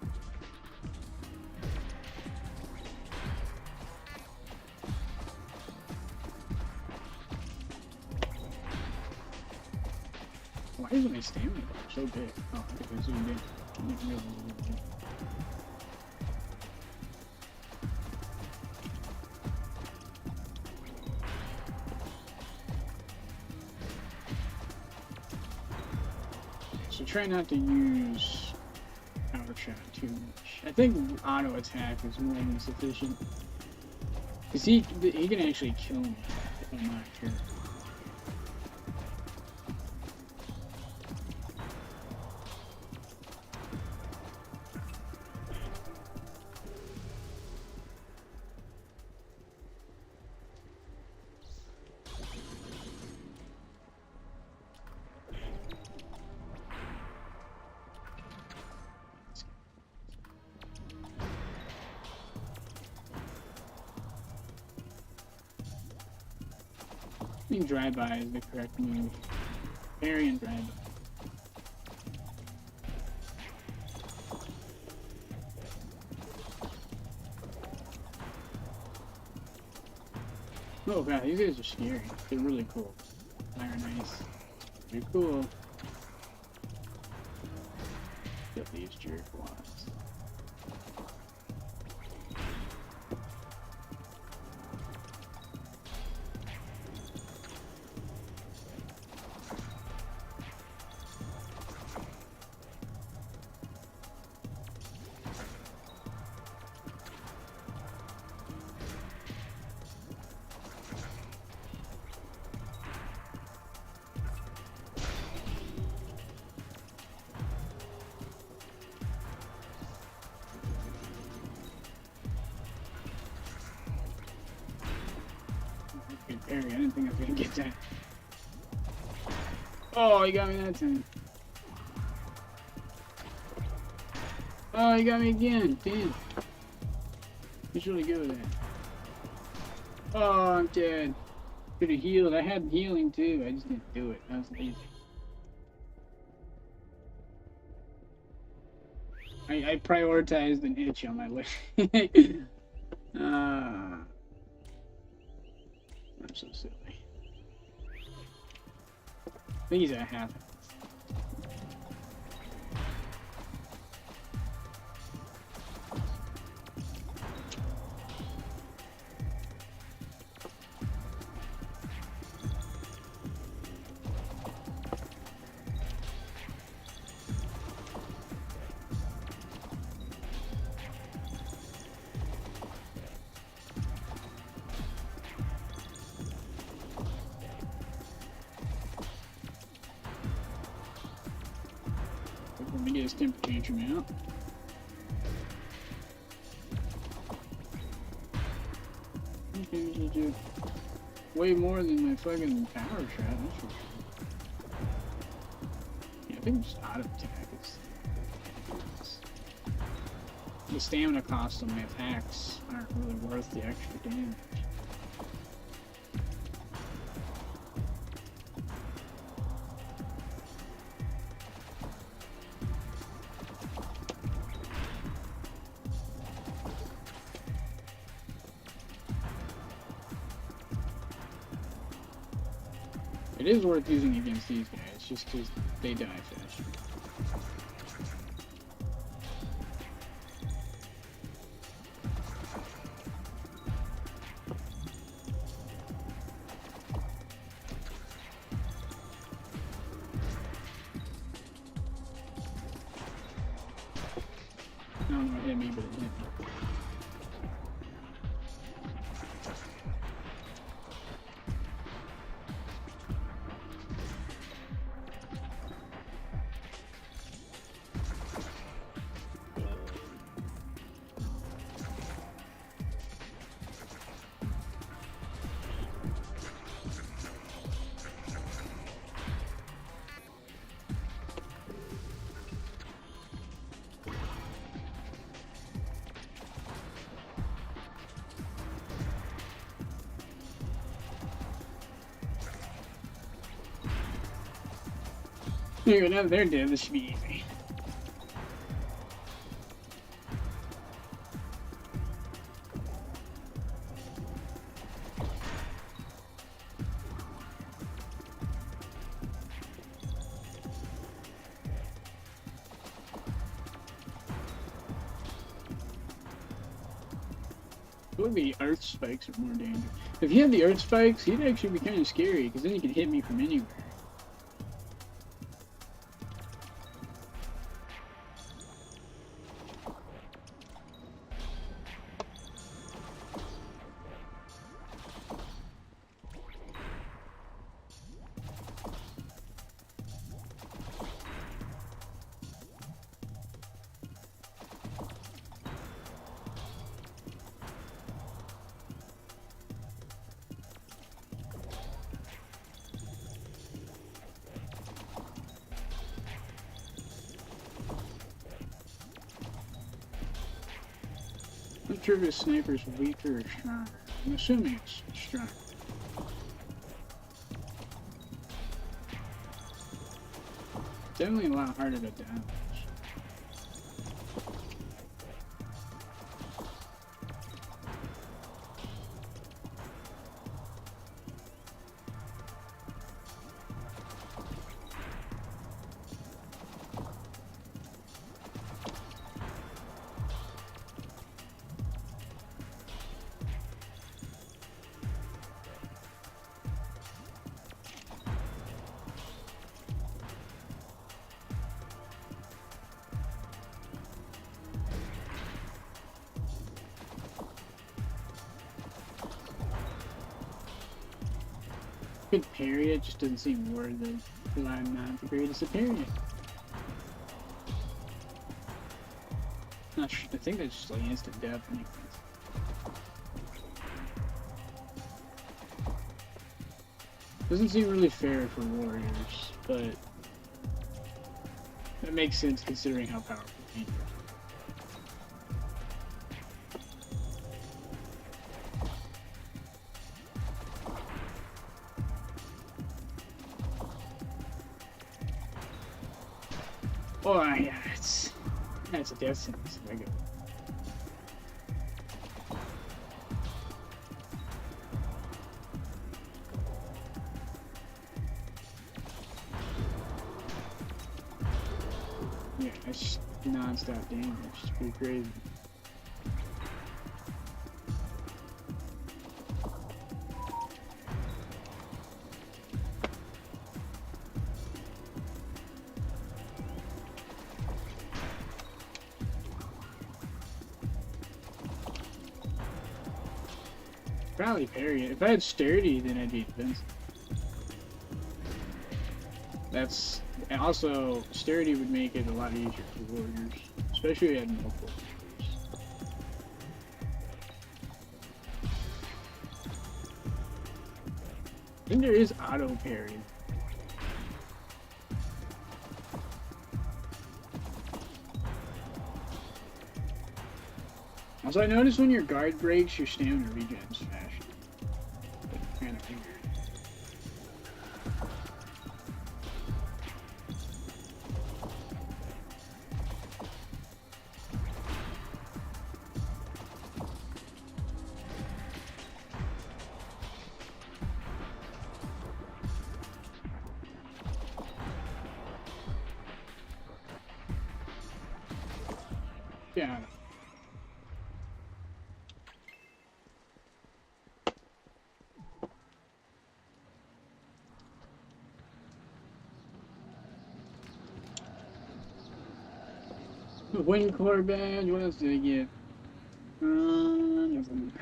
Why is my stamina bar so big? Oh, okay, so big. So try not to use power shot too much. I think auto attack is more than sufficient. Cause he can actually kill me if I'm not careful. I think drive-by is the correct move. Parry and drive-by. Oh god, these guys are scary. They're really cool. Iron Ice. They're cool. Get these jerk ones. parry. I didn't think I was gonna get that. Oh, he got me that time. Oh, he got me again. Damn. He's really good at that. Oh, I'm dead. Could have healed. I had healing too. I just didn't do it. I was lazy. I prioritized an itch on my list. I'm so silly. I think he's at half. Let me get his temper tantrum out. Okay, this will do way more than my fucking power shot. That's for sure. Yeah, I think I'm just out of attack. The stamina cost on my attacks aren't really worth the extra damage. It is worth using against these guys, just because they die faster. I don't know what hit me, but it hit me. Now they're dead, this should be easy. It would be earth spikes are more dangerous. If he had the earth spikes, he'd actually be kind of scary, because then he could hit me from anywhere. I'm not sure if his sniper's weaker or stronger. I'm assuming it's stronger. Definitely a lot harder to damage. Could parry it, just doesn't seem worth it, because I'm not the greatest at parrying. Not sure, I think that's just like instant death anyways. Doesn't seem really fair for warriors, but that makes sense considering how powerful he is. Oh yeah, that's a death sentence. There we go. Yeah, that's non-stop damage. It's pretty crazy. Probably parry it. If I had sturdy, then I'd be defensive. That's also sturdy would make it a lot easier for warriors, especially if you had multiple warriors. I think there is auto parry. Also, I noticed when your guard breaks, your stamina regens faster. Kind of weird. Yeah. Wing core badge. What else did I get? Nothing.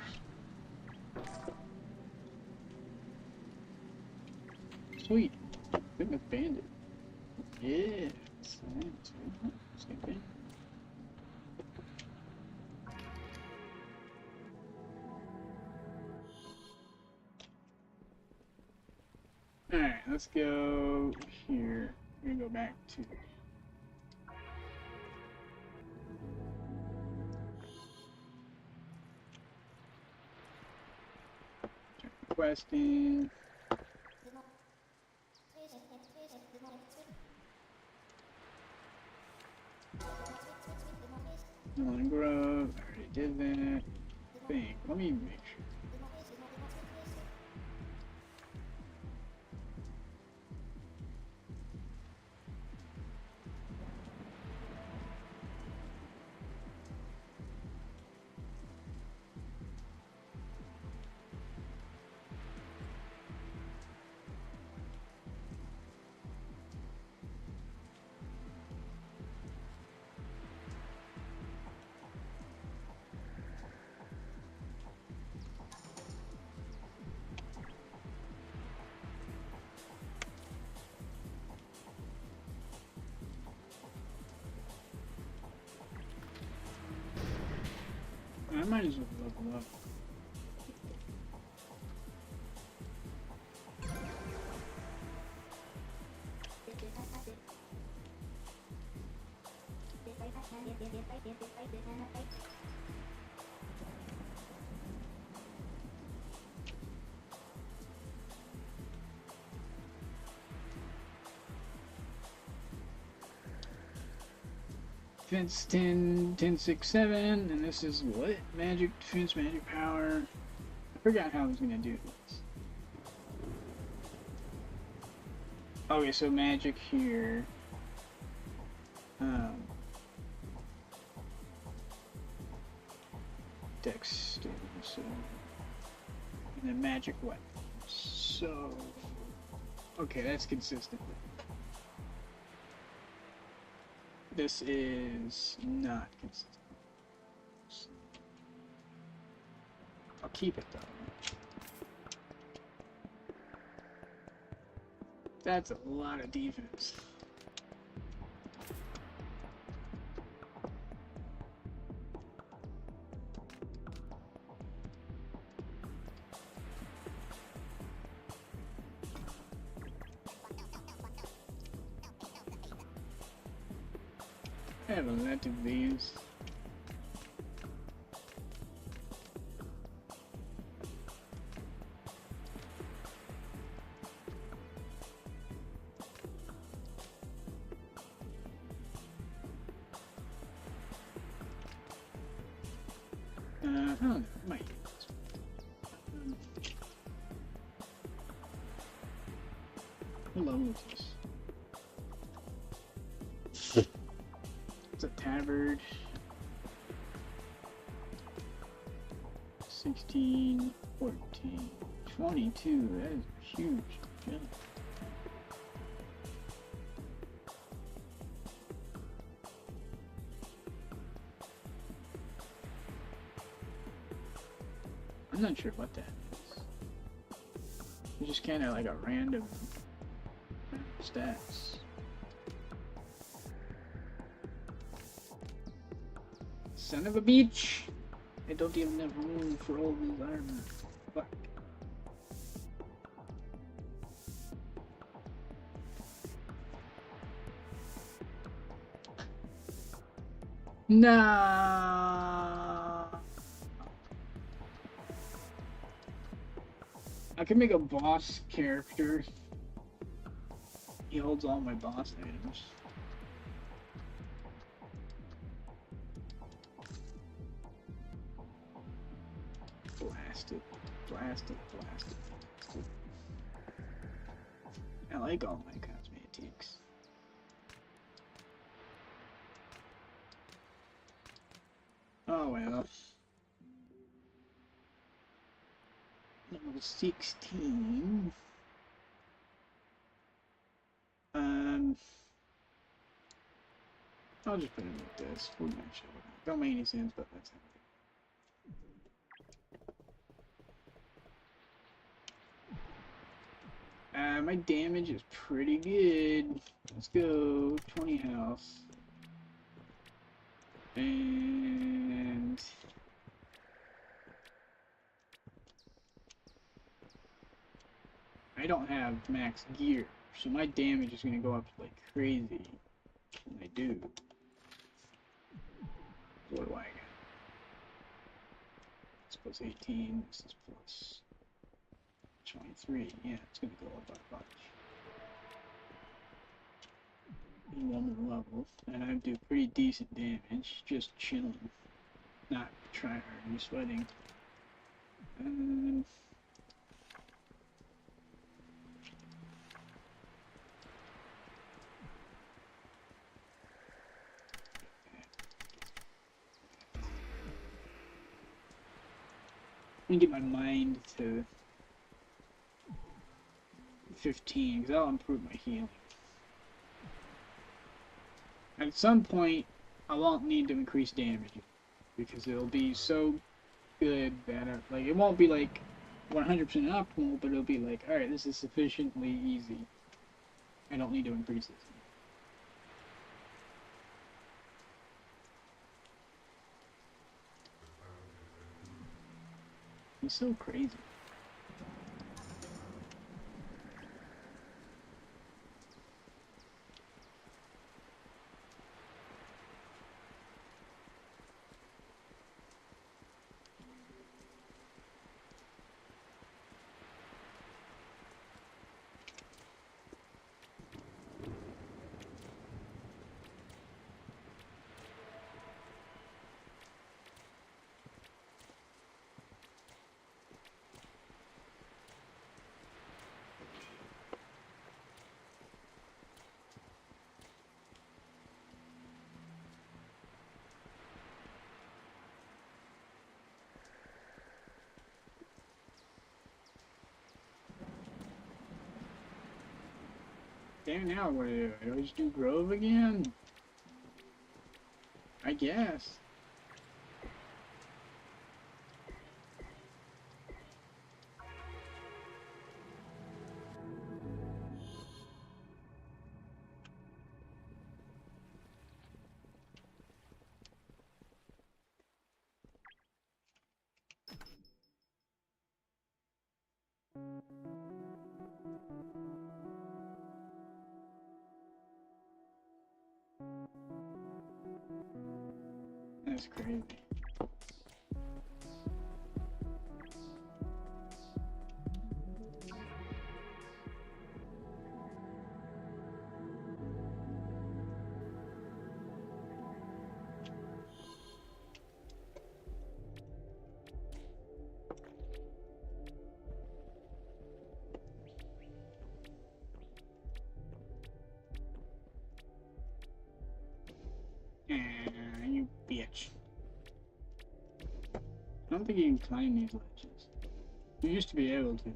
Sweet. I think that's bandit. Yeah. Same thing. Alright, let's go here. We're gonna go back to questing. Melon Grove. I already did that. Let me make sure. I might as well level up. Defense 10, 10, 6, 7, and this is what? Magic, defense, magic power. I forgot how I was gonna do this. Okay, so magic here. Dex, so, and then magic weapons. So, okay, that's consistent. This is not consistent. I'll keep it though. That's a lot of defense. I have a lot of these. I don't know, I might use this one. What level is this? It's a tabard. 16, 14, 22. That is a huge jump. I'm not sure what that is. It's just kind of like a random stats. Son of a beach! I don't even have room for all this armor. Fuck. Nah. I can make a boss character. He holds all my boss items. Blast it, blast it, blast it, blast it. I like all my cosmetics. Oh well. Level 16. I'll just put it like this. We're not sure. Don't make any sense, but that's how my damage is pretty good. Let's go. 20 health. And I don't have max gear, so my damage is gonna go up like crazy when I do. So what do I got? It's plus 18, this is plus 23. Yeah, it's gonna go up by a bunch. One level, and I do pretty decent damage, just chilling, not trying hard and sweating. Let me get my mind to 15, because that'll improve my healing. At some point, I won't need to increase damage, because it'll be so good that like it won't be like 100% optimal, but it'll be like, alright, this is sufficiently easy. I don't need to increase this. He's so crazy. Damn, now what do I do? I just do Grove again? I guess. That's crazy. You bitch. I don't think you can climb these ledges. You used to be able to.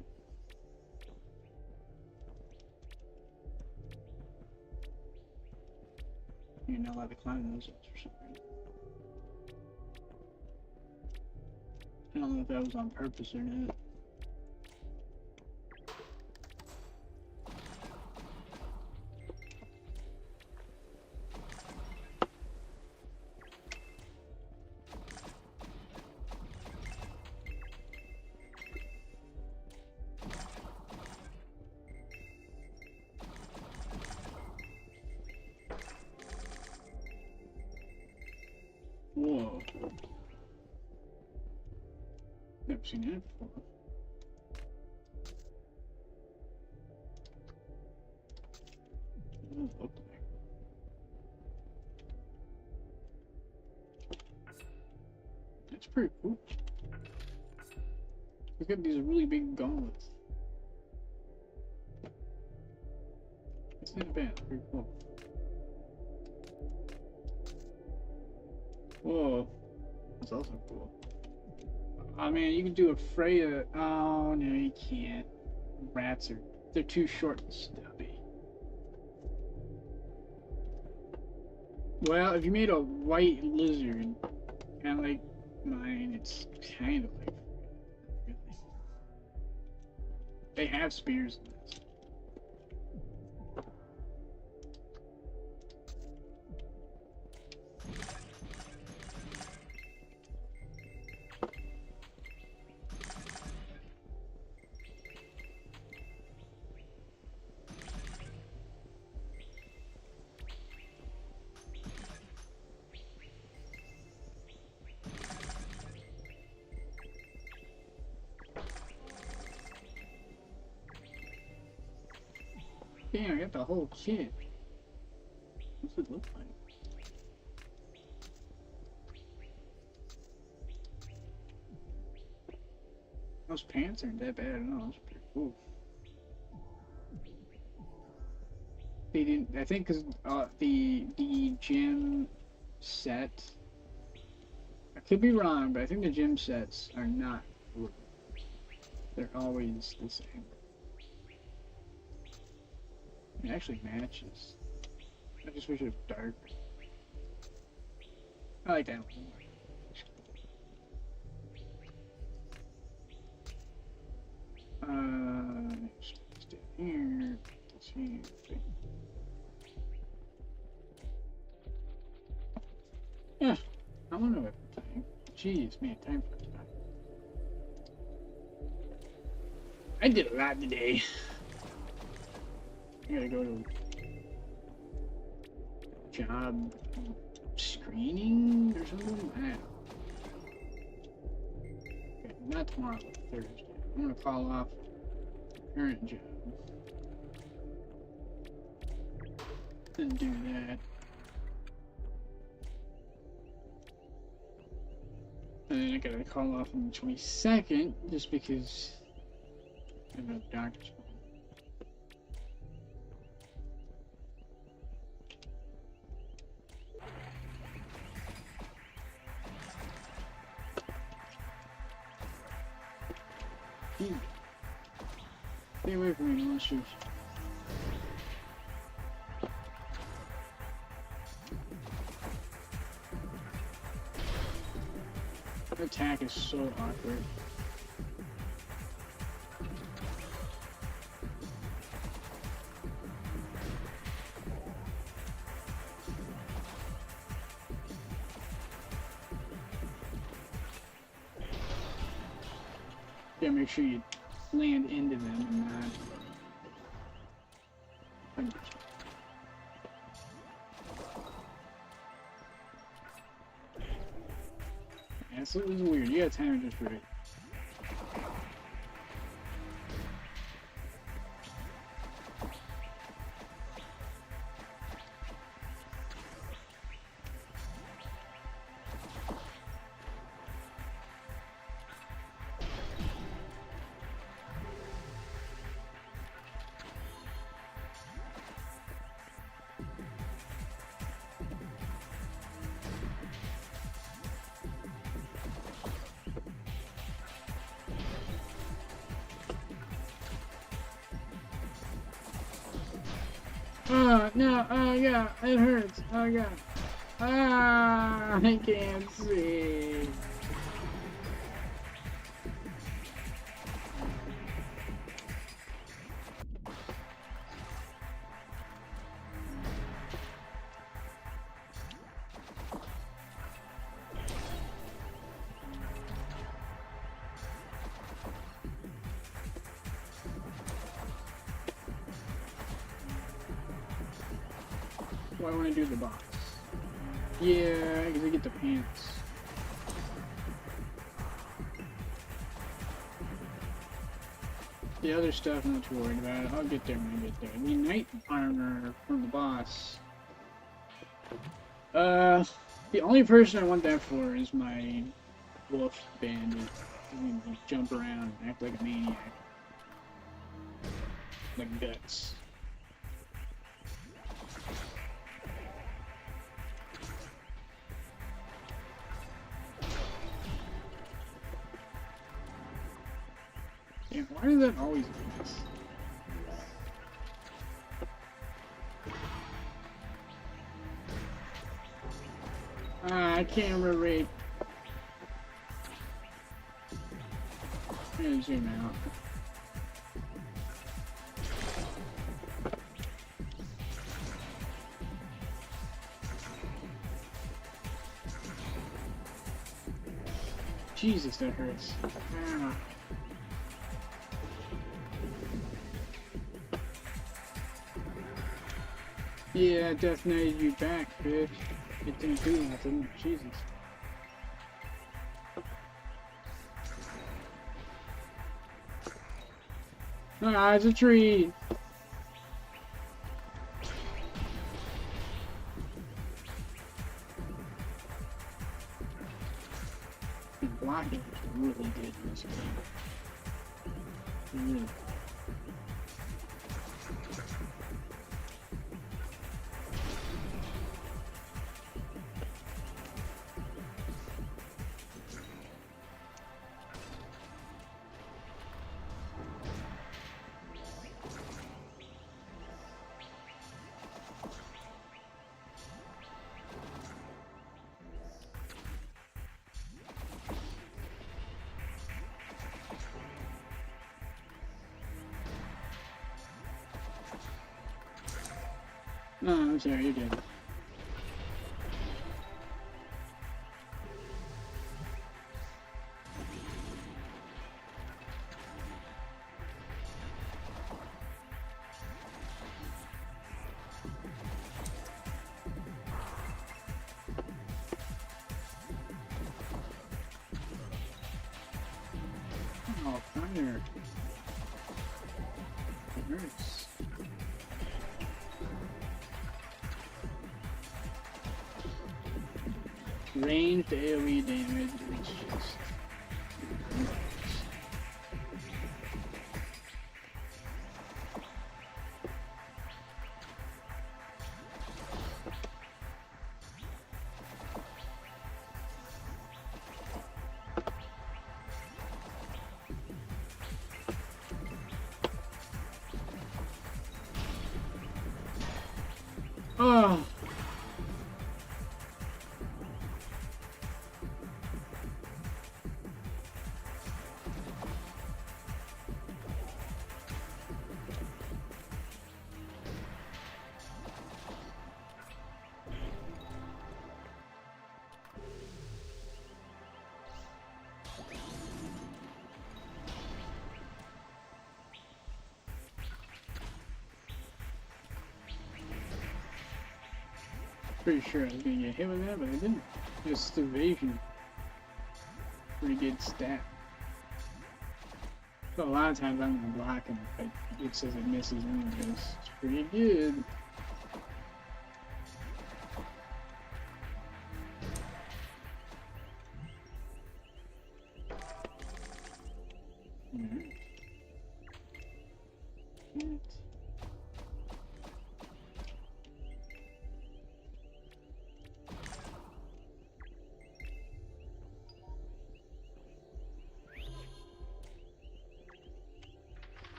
You're not allowed to climb those ledges for some reason. I don't know if that was on purpose or not. Whoa. Never seen that before. What does it look like? That's pretty cool. Look at these really big gauntlets. It's not bad, pretty cool. Whoa, that's also cool. Oh man, you can do a Freya. Oh no, you can't. Rats they're too short and stubby. Well, if you made a white lizard, kind of like mine, it's kind of like really. They have spears in this. Damn, I got the whole kit. What's it look like? Those pants aren't that bad at all. That's pretty cool. They didn't. I think because the gym set. I could be wrong, but I think the gym sets are not blue. They're always the same. It actually matches. I just wish it was dark. I like that one more. Just down here. Let's see. Yeah, I want to know everything. Jeez, man, time flies by. I did a lot today. I gotta go to job screening or something. I don't know. Okay, not tomorrow, but Thursday. I'm gonna call off the current job. Then do that. And then I gotta call off on the 22nd just because I have a doctor's appointment. Stay away from me, monsters. Her attack is so awkward. Yeah, make sure you land into them and not. This was weird. You gotta time it just right. Oh, no, oh, yeah, it hurts. Oh, God. Ah, I can't see. Why want to do the box? Yeah, because I get the pants. The other stuff, not too worried about it. I'll get there when I get there. The knight armor from the boss. The only person I want that for is my wolf bandit. I can just jump around and act like a maniac. Like guts. Yeah, why does that always do this? Ah, camera rape. I'm gonna zoom out. Jesus, that hurts. Ah. Yeah, I detonated you back, bitch. It didn't do nothing. Jesus. Ah, it's a tree. And blocking is really good in this game. Really. No, I'm sorry, you're good. Oh, fire. It hurts. Ranged AoE damage is just... Oh! Pretty sure I was gonna get hit with that, but I didn't. Just evasion. Pretty good stat. But a lot of times I'm gonna block and it says it misses anyways. It's pretty good.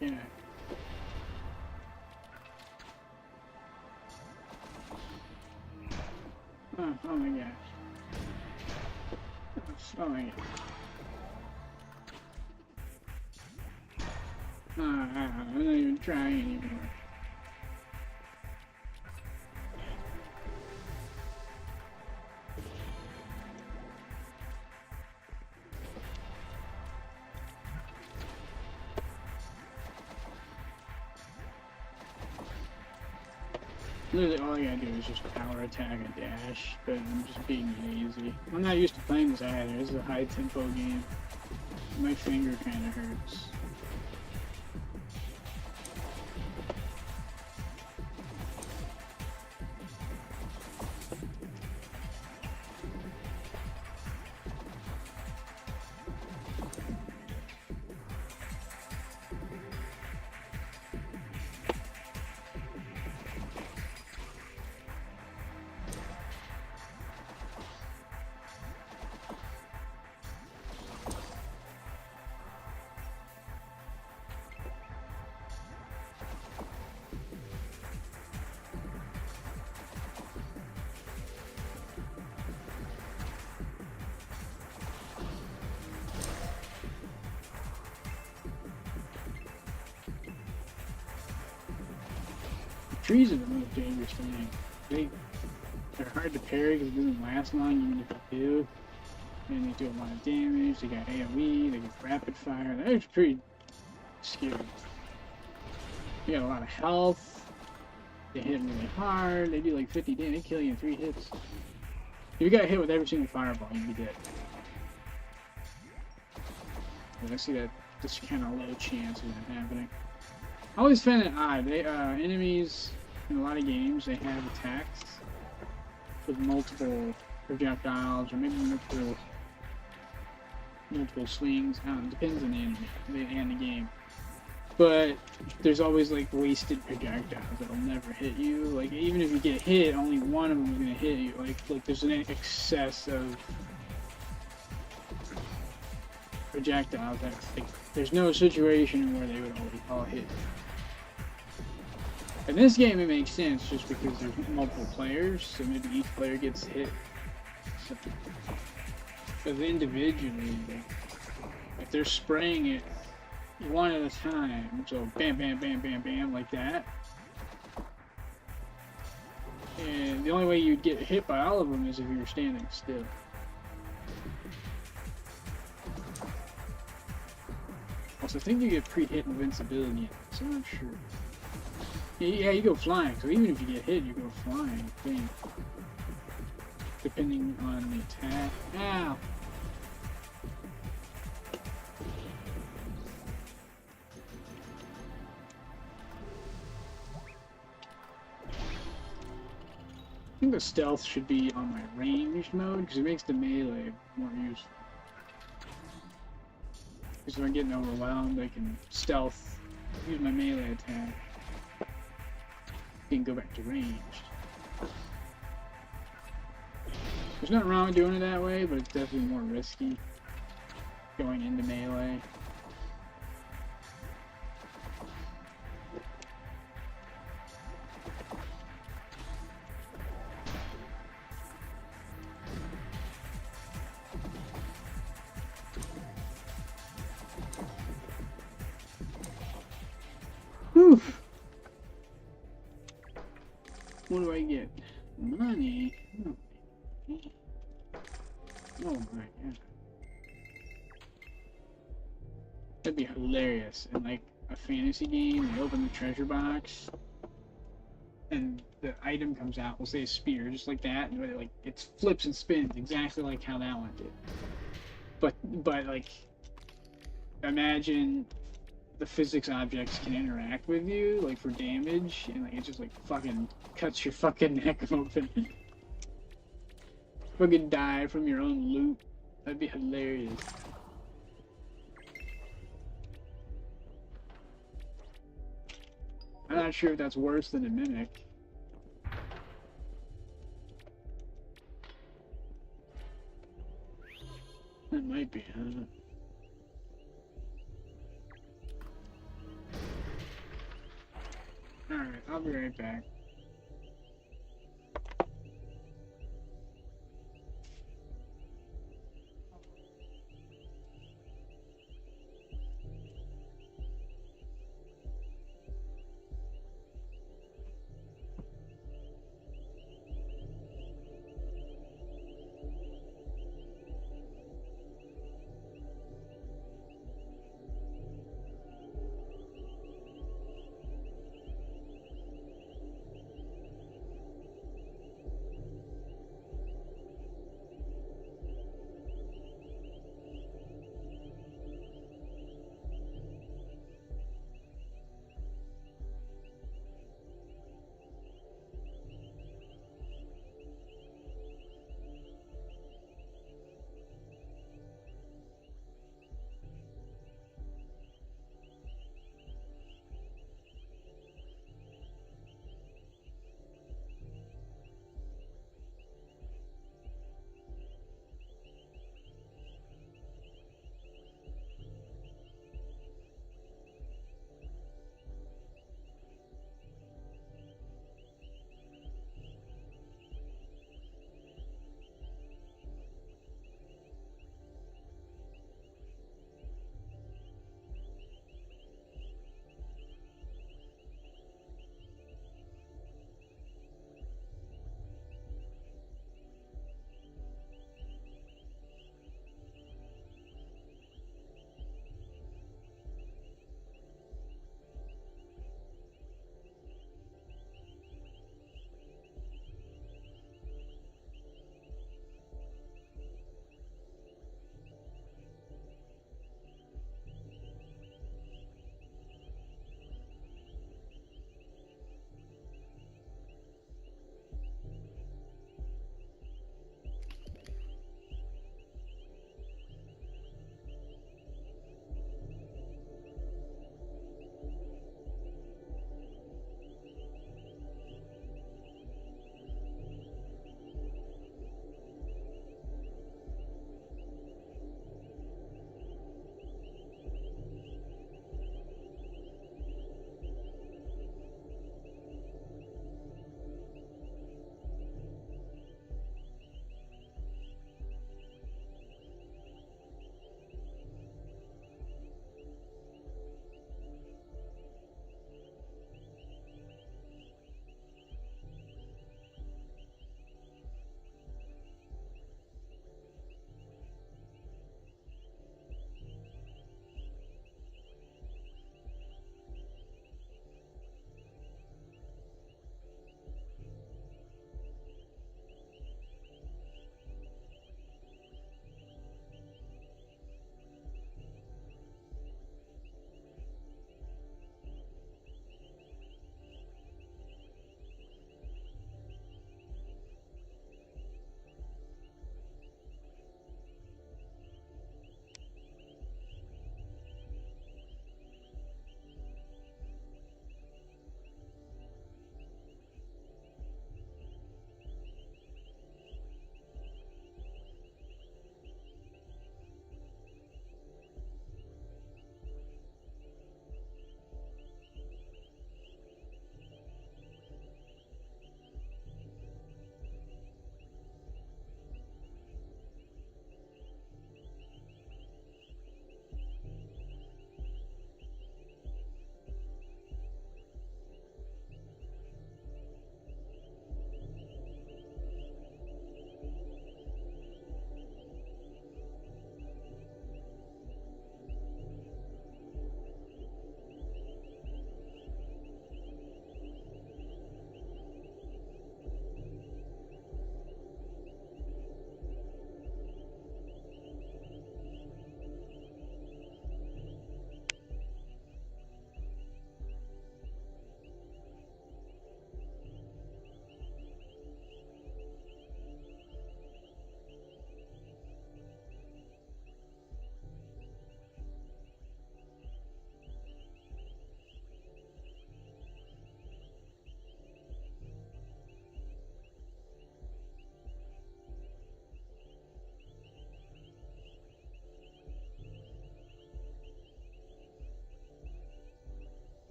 Yeah. Oh my gosh. Oh my gosh. I'm not even trying anymore. Literally all I gotta do is just power attack and dash, but I'm just being lazy. I'm not used to playing this either. This is a high tempo game. My finger kinda hurts. Trees are the most dangerous thing. They're hard to parry because it doesn't last long even if you do. And they do a lot of damage, they got AoE, they get rapid fire. They're pretty scary. They got a lot of health. They hit really hard. They do like 50 damage. They kill you in 3 hits. If you got hit with every single fireball, you'd be dead. And I see that this kind of low chance of that happening. I always find it odd. Enemies in a lot of games, they have attacks with multiple projectiles or maybe multiple swings. I don't know, it depends on the enemy and the game. But there's always like wasted projectiles that'll never hit you. Like even if you get hit, only one of them is gonna hit you. Like there's an excess of projectiles that's like there's no situation where they would all hit. In this game, it makes sense just because there's multiple players, so maybe each player gets hit. So, but individually, if they're spraying it one at a time, so bam, bam, bam, bam, bam, like that, and the only way you'd get hit by all of them is if you were standing still. Also, I think you get pre-hit invincibility, so I'm not sure. Yeah, you go flying, so even if you get hit, you go flying, I think. Depending on the attack. Ow! I think the stealth should be on my ranged mode, because it makes the melee more useful. Because if I'm getting overwhelmed, I can stealth, use my melee attack. You can go back to ranged. There's nothing wrong with doing it that way, but it's definitely more risky going into melee. Oof. What do I get? Money? Oh my god. That'd be hilarious. In like a fantasy game, you open the treasure box and the item comes out, we'll say a spear, just like that, and it, like it flips and spins exactly like how that one did. But like imagine the physics objects can interact with you, like for damage, and like it just like fucking cuts your fucking neck open. Fucking die from your own loot. That'd be hilarious. I'm not sure if that's worse than a mimic. It might be, I don't know. Alright, I'll be right back.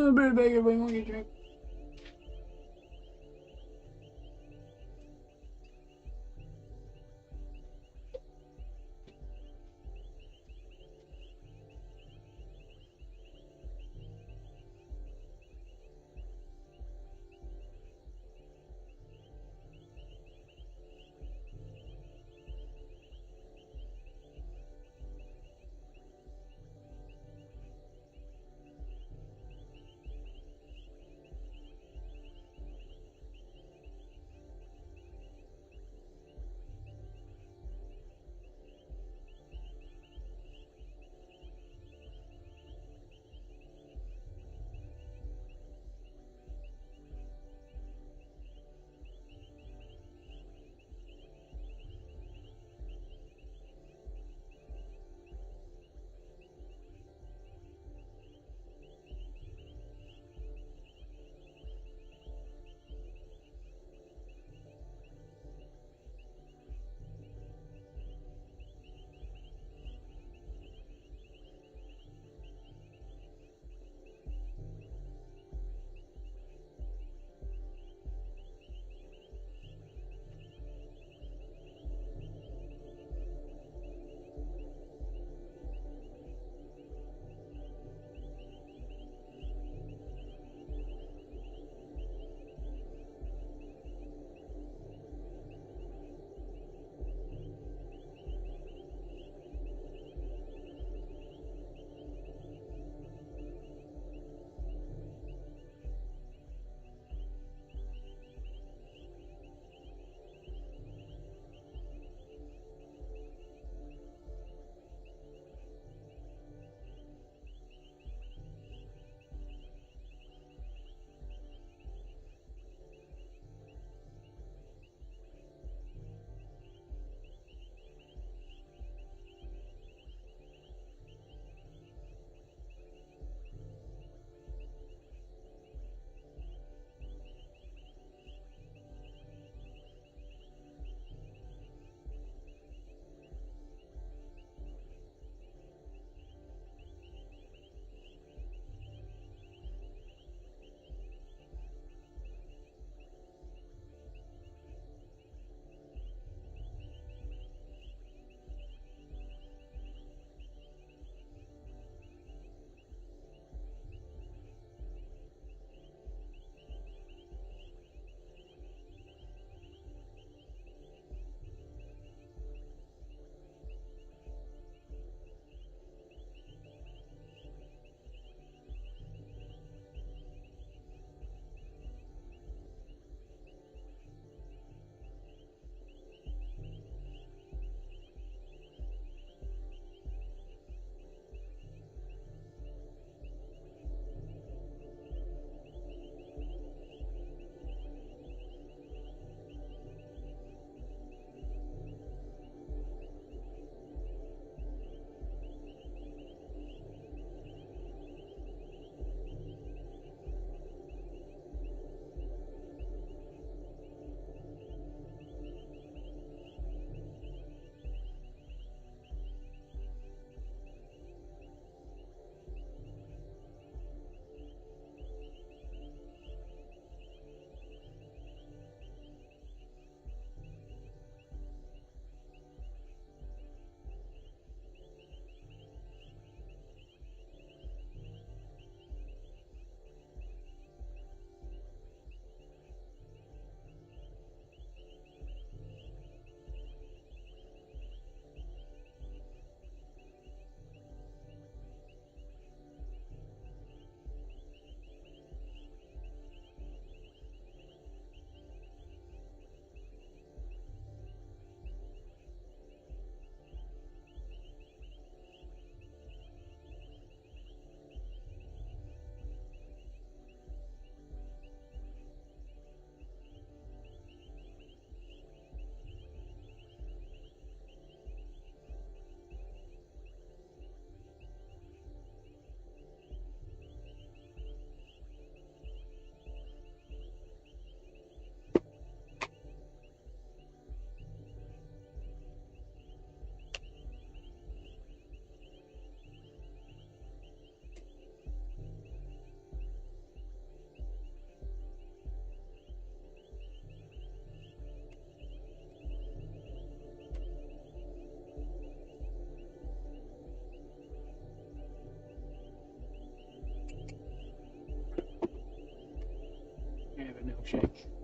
Oh, better beg everybody won't get drunk.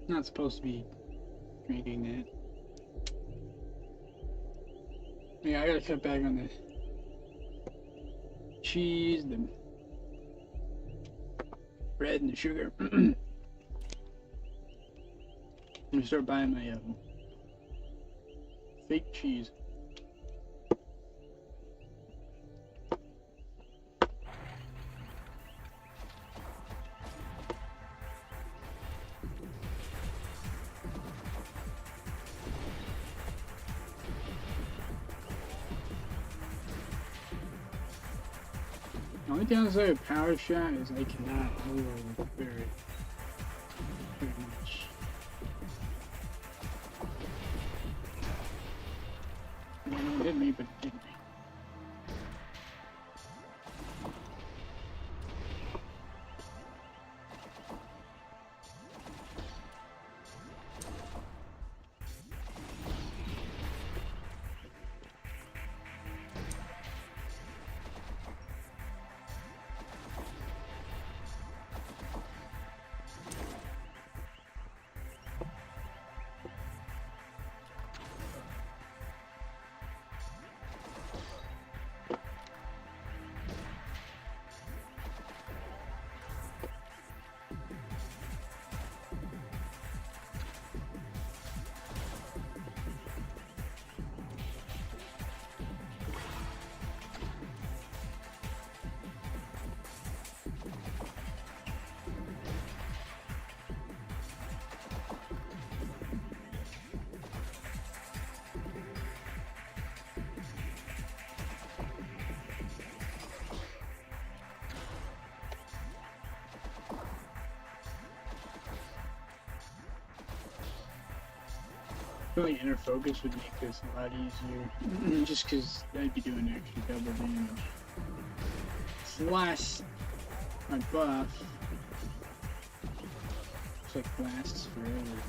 Not supposed to be drinking that. Yeah, I gotta cut back on the cheese, the bread, and the sugar. I'm gonna start buying my fake cheese. The only downside of Power Shot is I cannot move very much. Well, it hit me, but it didn't. I feel like inner focus would make this a lot easier, just because I'd be doing extra double damage. Slash my buff. It's like lasts forever.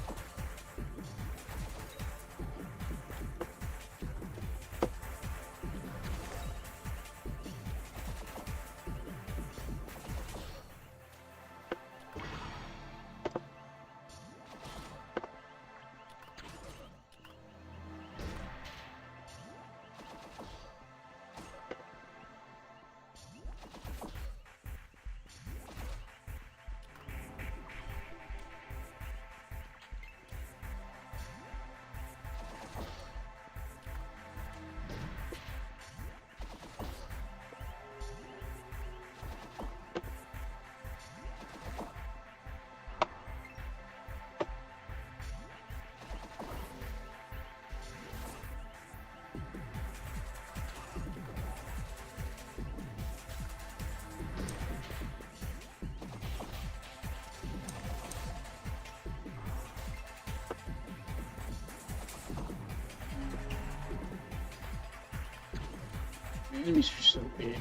The enemies are so big.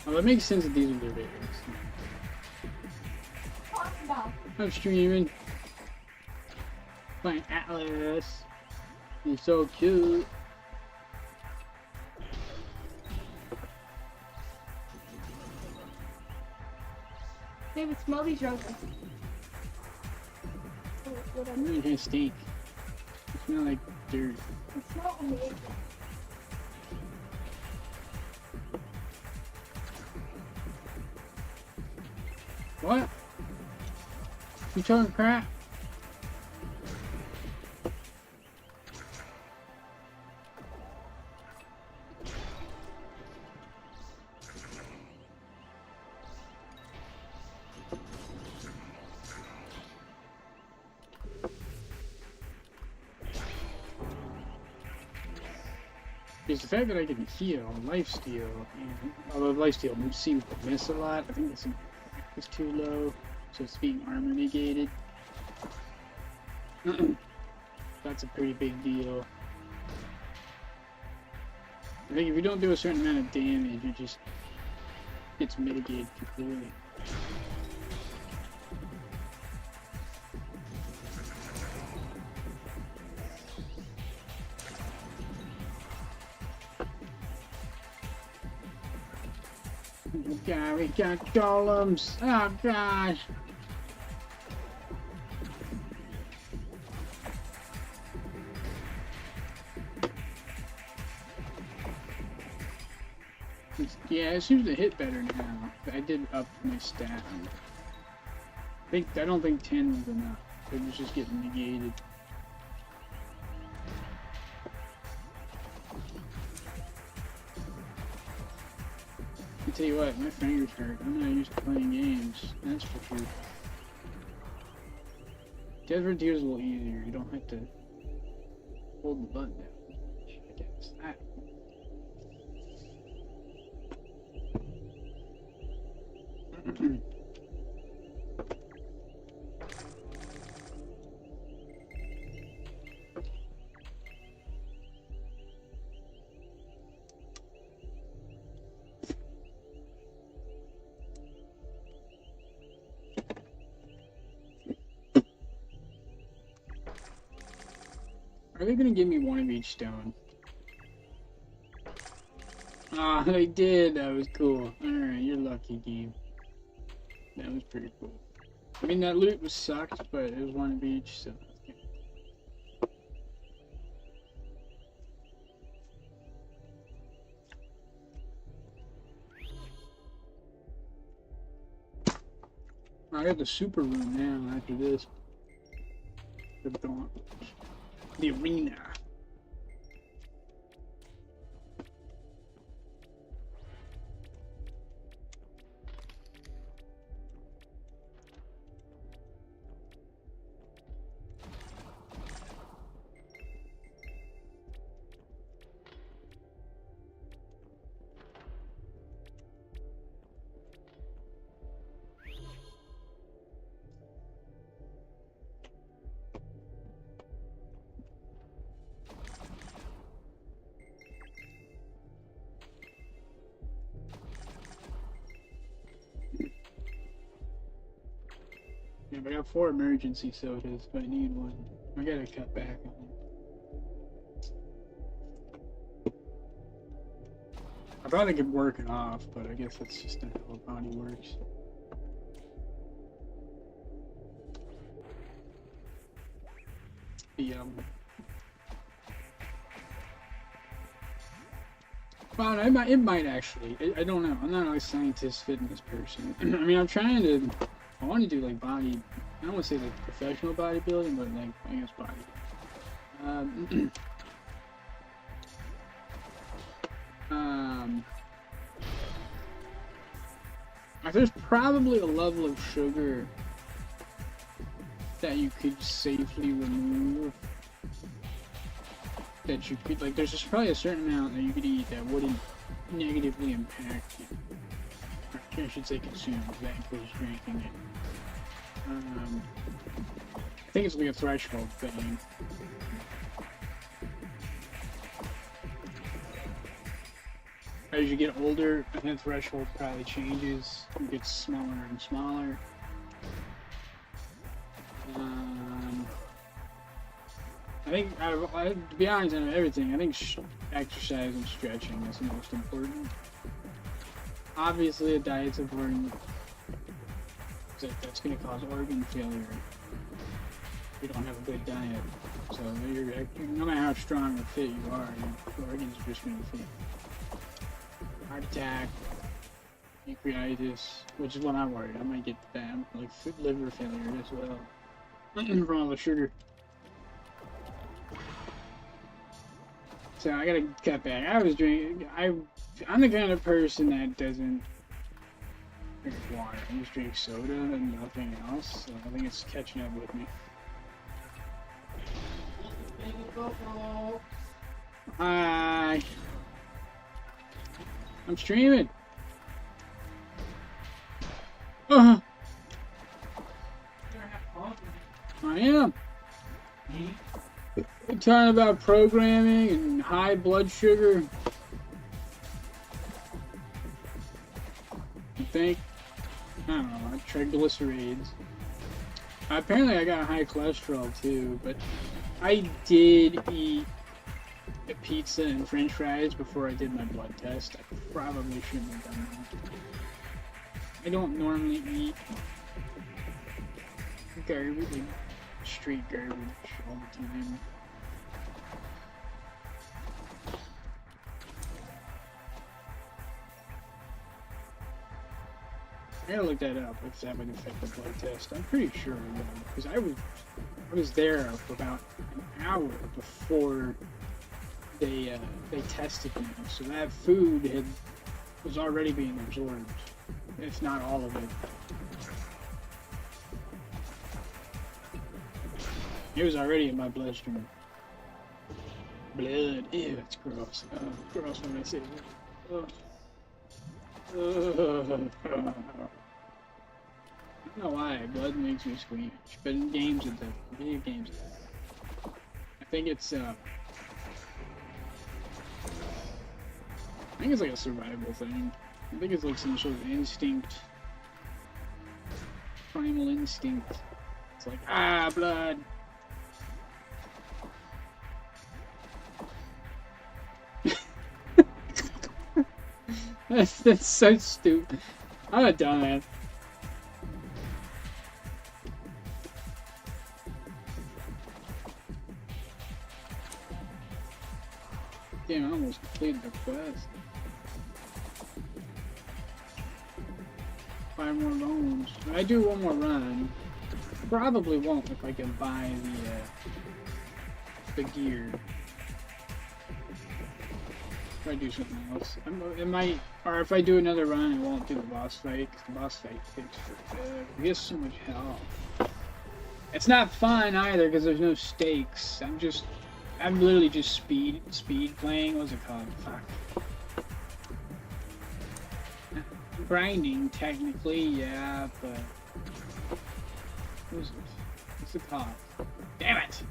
Well, that makes sense that these are their big. I'm streaming. Playing Atlyss. He's so cute. David, smell these roses. They really kind of stink. They smell like dirt. They smell amazing. What? You talking crap? Is the fact that I can heal lifesteal, and although lifesteal seems to miss a lot, I think it's too low, so it's being armor negated. That's a pretty big deal. I think if you don't do a certain amount of damage, it just gets mitigated completely. Oh god, we got golems! Oh gosh! Yeah, it seems to hit better now. I did up my stat. I don't think 10 was enough. It was just getting negated. I tell you what, my fingers hurt. I'm not used to playing games. That's for sure. Death Frontier is a little easier. You don't have to hold the button down. I guess. Are they gonna give me one of each stone? Ah, they did. That was cool. Alright, you're lucky, game. That was pretty cool. I mean, that loot was sucked, but it was one of each, so. I got the super room now after this. The arena. Yeah, but I got 4 emergency sodas if I need one. I gotta cut back on it. I thought I could work it off, but I guess that's just how the body works. Well, it might actually. I don't know. I'm not a scientist fitness person. I mean, I want to do like body. I don't want to say like professional bodybuilding, but like I guess body. There's probably a level of sugar that you could safely remove. That you could, like, there's just probably a certain amount that you could eat that wouldn't negatively impact you. Or I should say consume, that includes drinking it. I think it's like a threshold thing. As you get older, I think the threshold probably changes. It gets smaller and smaller. I think, to be honest, out of everything, I think exercise and stretching is the most important. Obviously, a diet's important. That's going to cause organ failure if you don't have a good diet. So, no matter how strong or fit you are, your organs are just going to fail. Heart attack, pancreatitis, which is what I'm worried. I might get that, like liver failure as well from all the sugar. So I gotta cut back. I was drinking. I'm the kind of person that doesn't drink water. I just drink soda and nothing else. So I think it's catching up with me. Hi. I'm streaming. I am. We're talking about programming and high blood sugar. I think. I don't know. Triglycerides. Apparently, I got high cholesterol too, but I did eat a pizza and French fries before I did my blood test. I probably shouldn't have done that. I don't normally eat garbage, street garbage all the time. I gotta look that up if that would affect the blood test. I'm pretty sure it would, because I was there for about an hour before they tested me, so that food was already being absorbed, if not all of it. It was already in my bloodstream. Blood. Ew, it's gross. Gross when I say it. I don't know why. Blood makes me squeamish. But in games it does. Video games it does. I think it's like a survival thing. I think it's like some sort of instinct. Primal instinct. It's like, ah, blood. That's so stupid. I'm a dumbass. Damn, I almost completed the quest. 5 more bones. If I do one more run, probably won't if I can buy the gear. If I do something else, it might, or if I do another run, it won't do the boss fight, because the boss fight takes forever. It gets so much health. It's not fun either, because there's no stakes. I'm literally just speed playing. What's it called? Fuck. Grinding, technically, yeah, but what's it called? Damn it!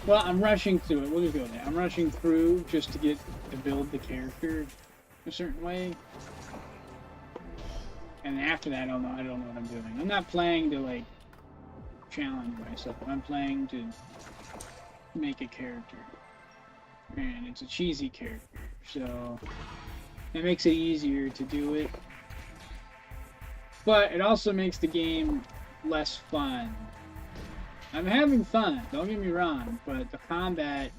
Well, I'm rushing through it. We'll just go there. I'm rushing through just to build the character a certain way. And after that, I don't know what I'm doing. I'm not playing to like challenge myself. I'm playing to make a character. And it's a cheesy character, so it makes it easier to do it. But it also makes the game less fun. I'm having fun, don't get me wrong, but the combat,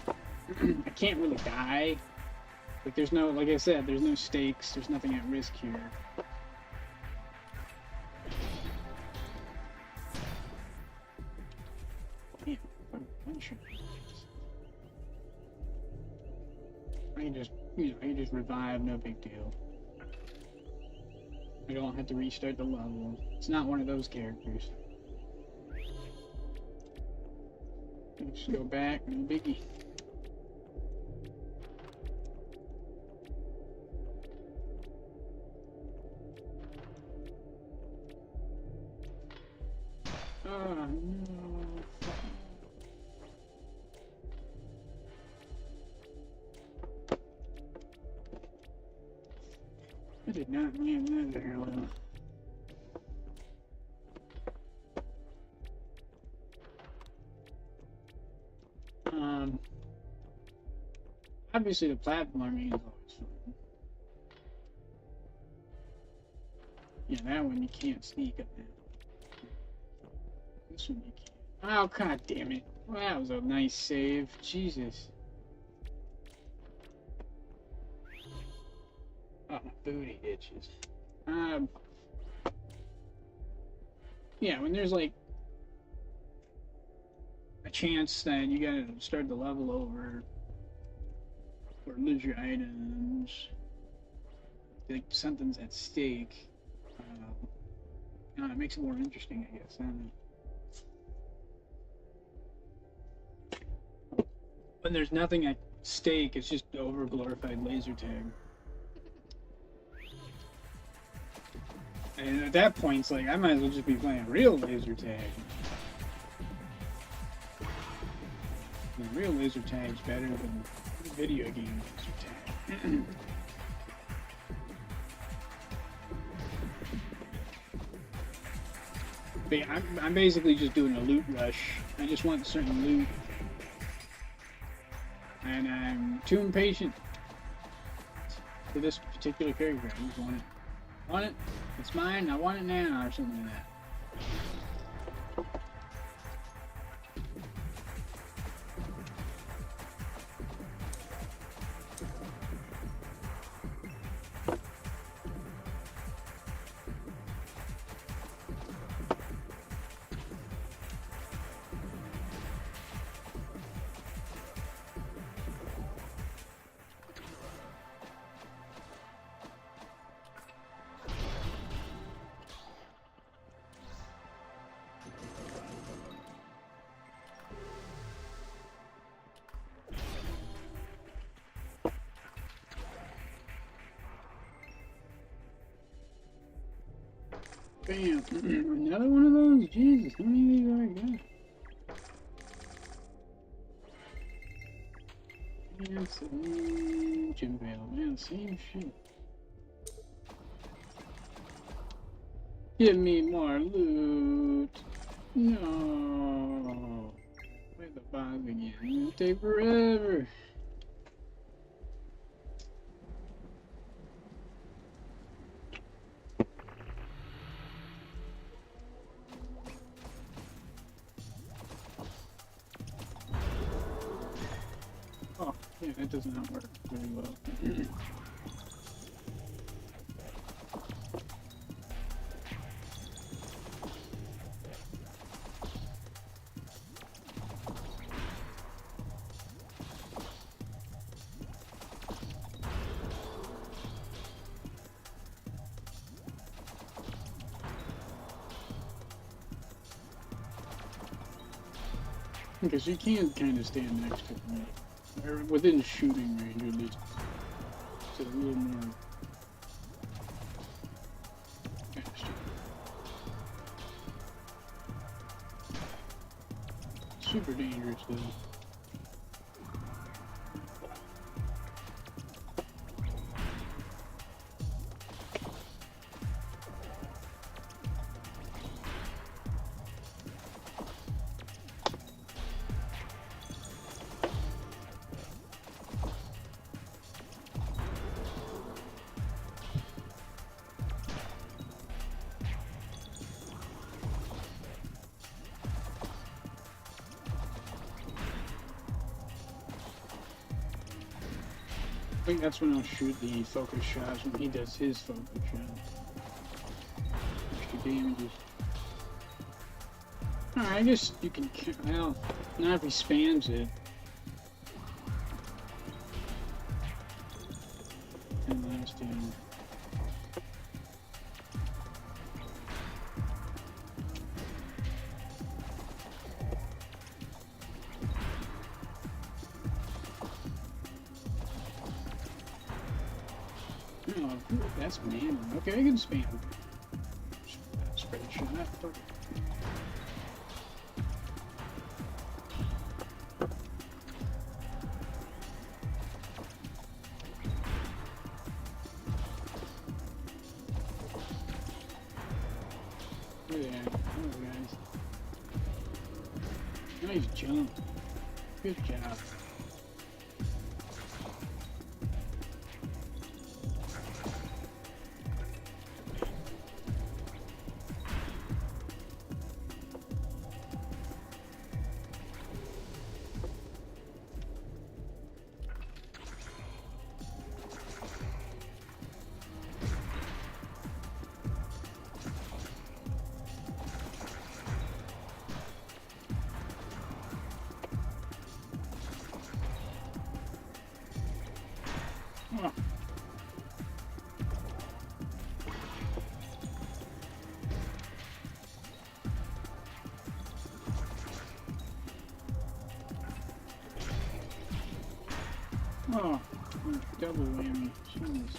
I can't really die. Like there's no, like I said, there's no stakes, there's nothing at risk here. Damn, when should I can just revive, no big deal. I don't have to restart the level. It's not one of those characters. Just go back, no biggie. Oh no. I did not mean that very well. Obviously the platforming is always fun. Yeah, that one you can't sneak up now. This one you can't. Oh, god damn it. Well, that was a nice save. Jesus. Oh, my booty itches. Yeah, when there's like a chance that you gotta start the level over or lose your items, like something's at stake, it makes it more interesting, I guess. I don't know. When there's nothing at stake, it's just over glorified laser tag. And at that point, it's like, I might as well just be playing real laser tag. The real laser tag's better than video game laser tag. But yeah, I'm basically just doing a loot rush. I just want certain loot. And I'm too impatient for this particular character. I just want it. Want it? It's mine. I want it now, or something like that. Bam. Another one of those? Jesus, how many of these have I got? That's the gym veil, man, same shit. Give me more loot. No. Play the boss again. It'll take forever. Oh, yeah, that does not work very well. Because you can kind of stand next to me. Or within shooting range, at least. So a little more faster. Super dangerous, though. I think that's when I'll shoot the focus shots when he does his focus shot. Extra damages. Alright, I guess you can, well, not if he spams it. And last damage. Oh, that's man. Okay, I can spam. Spread shot. Fuck. Yeah, oh guys. Nice jump. Good job. Oh. Oh, double whammy. Jeez.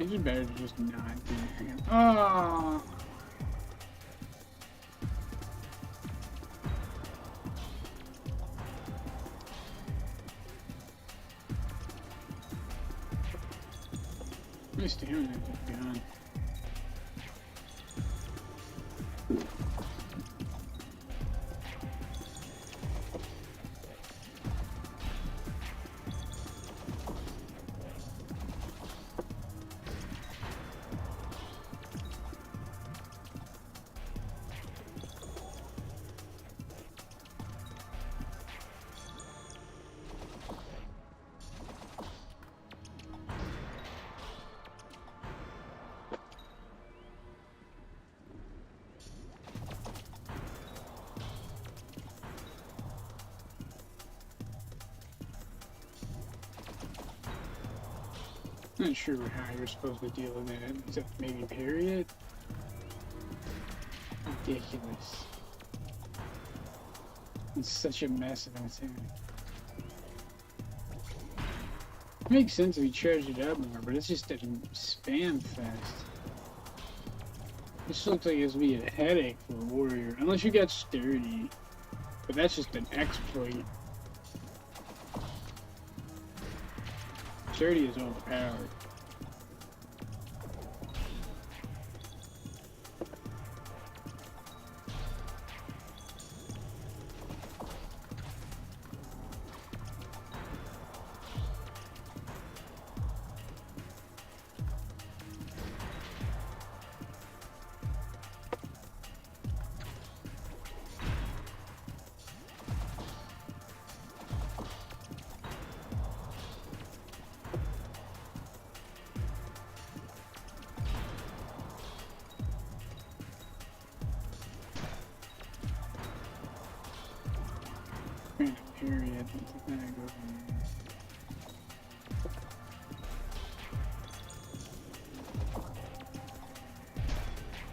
It's just better to just not do anything. Oh. My stamina is gone. Not sure how you're supposed to deal with that, except maybe parry it. Ridiculous. It's such a mess of an attack. Makes sense if you charge it up more, but it's just a spam fest. This looks like it's gonna be a headache for a warrior, unless you got sturdy. But that's just an exploit. Sturdy is overpowered. Period.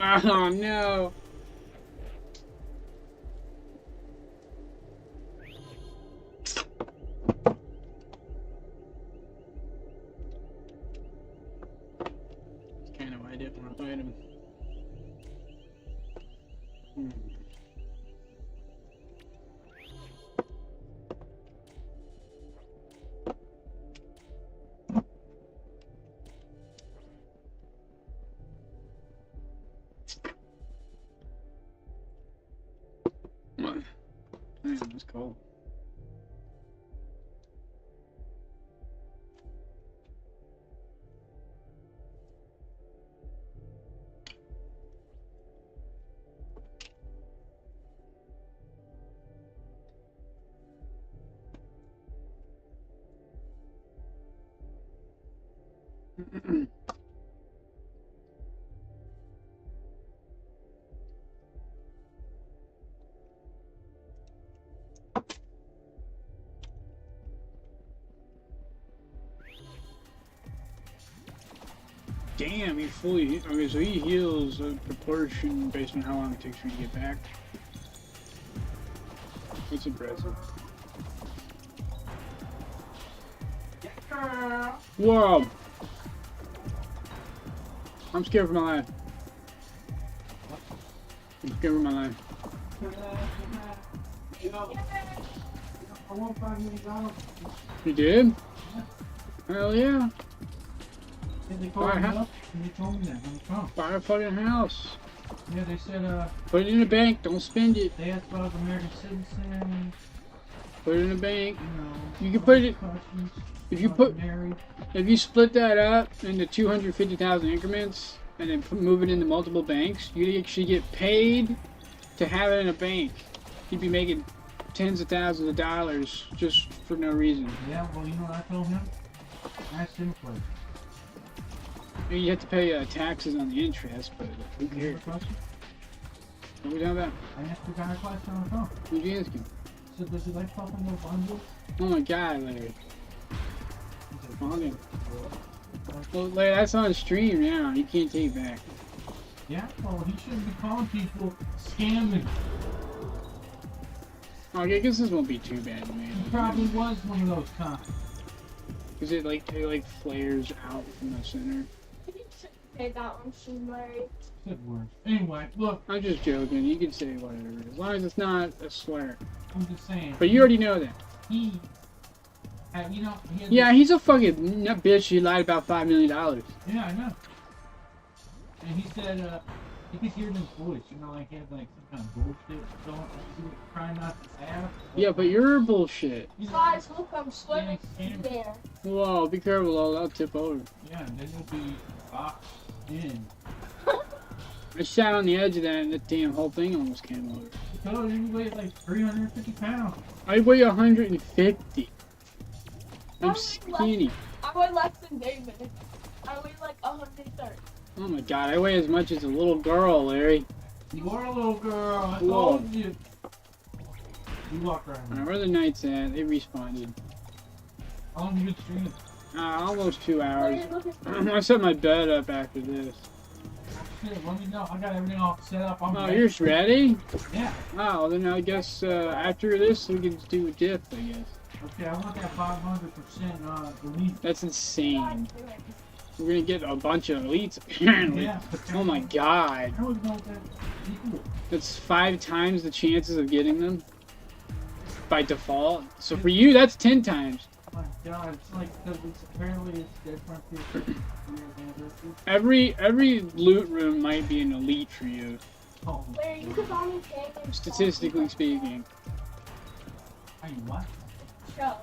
Oh no! That's kind of why I didn't want to fight him. Man, that's cold. Damn, he fully. Okay, so he heals a proportion based on how long it takes for you to get back. It's impressive. Whoa! I'm scared for my life. I'm scared for my life. I want $5 million. You did? Hell yeah. Yeah, they called me up and they told me that on the phone. Buy a fucking house. Yeah, they said, Put it in the bank, don't spend it. they asked about American citizen, Put it in the bank. you know. You can put it, questions, if you put, married. if you split that up into 250,000 increments and then move it into multiple banks, you actually get paid to have it in a bank. You'd be making tens of thousands of dollars just for no reason. Yeah, well, you know what I told him? I asked him for it. You have to pay taxes on the interest, but who cares? What are we talking about? I asked the guy a question on the phone. Who'd you ask him? I said, does he like talking about bundles? Oh my god, Larry. He said, Okay. Well, Larry, that's on stream now. You can't take it back. yeah, well, he shouldn't be calling people scamming. Okay, I guess this won't be too bad, man. He probably was one of those times. Because it like flares out from the center. Okay, that one seemed Larry. Good words. Anyway, look, I'm just joking. You can say whatever, as long as it's not a swear. I'm just saying. But you already know that. He had, you know, he had Yeah, he's a fucking nut bitch. He lied about $5 million. Yeah, I know. And he said, you could hear it in his voice, you know, like he had like some kind of bullshit going, like he was trying not to have. Yeah, but you're bullshit. He's Guys, look, I'm swimming Yeah, there. Whoa, be careful, I'll tip over. yeah, and then you'll be boxed in. I sat on the edge of that and the damn whole thing almost came over. So you weigh like 350 pounds. I weigh 150. I'm I weigh skinny. I weigh less than David. I weigh like 130. Oh my god, I weigh as much as a little girl, Larry. You are a little girl, I Whoa. told you. You walk around. Alright, where are the knights at? They responded. How long you been streaming? Almost 2 What are hours. you looking for? I'm gonna set my bed up after this. Shit, let me know. I got everything all set up. I'm Oh, ready. you're ready? Yeah. Oh, well, then I guess after this we can do a diff, I guess. Okay, I want that 500% elite. That's insane. We're gonna get a bunch of elites, apparently. Yeah. Oh my god. I don't know what that equals. That's 5 times the chances of getting them by default. So for you, that's 10 times. Oh my god, it's like, because it's apparently it's different for Every loot room might be an elite for you, Oh, Larry, you could buy me cake and statistically speaking. hey, what? Show.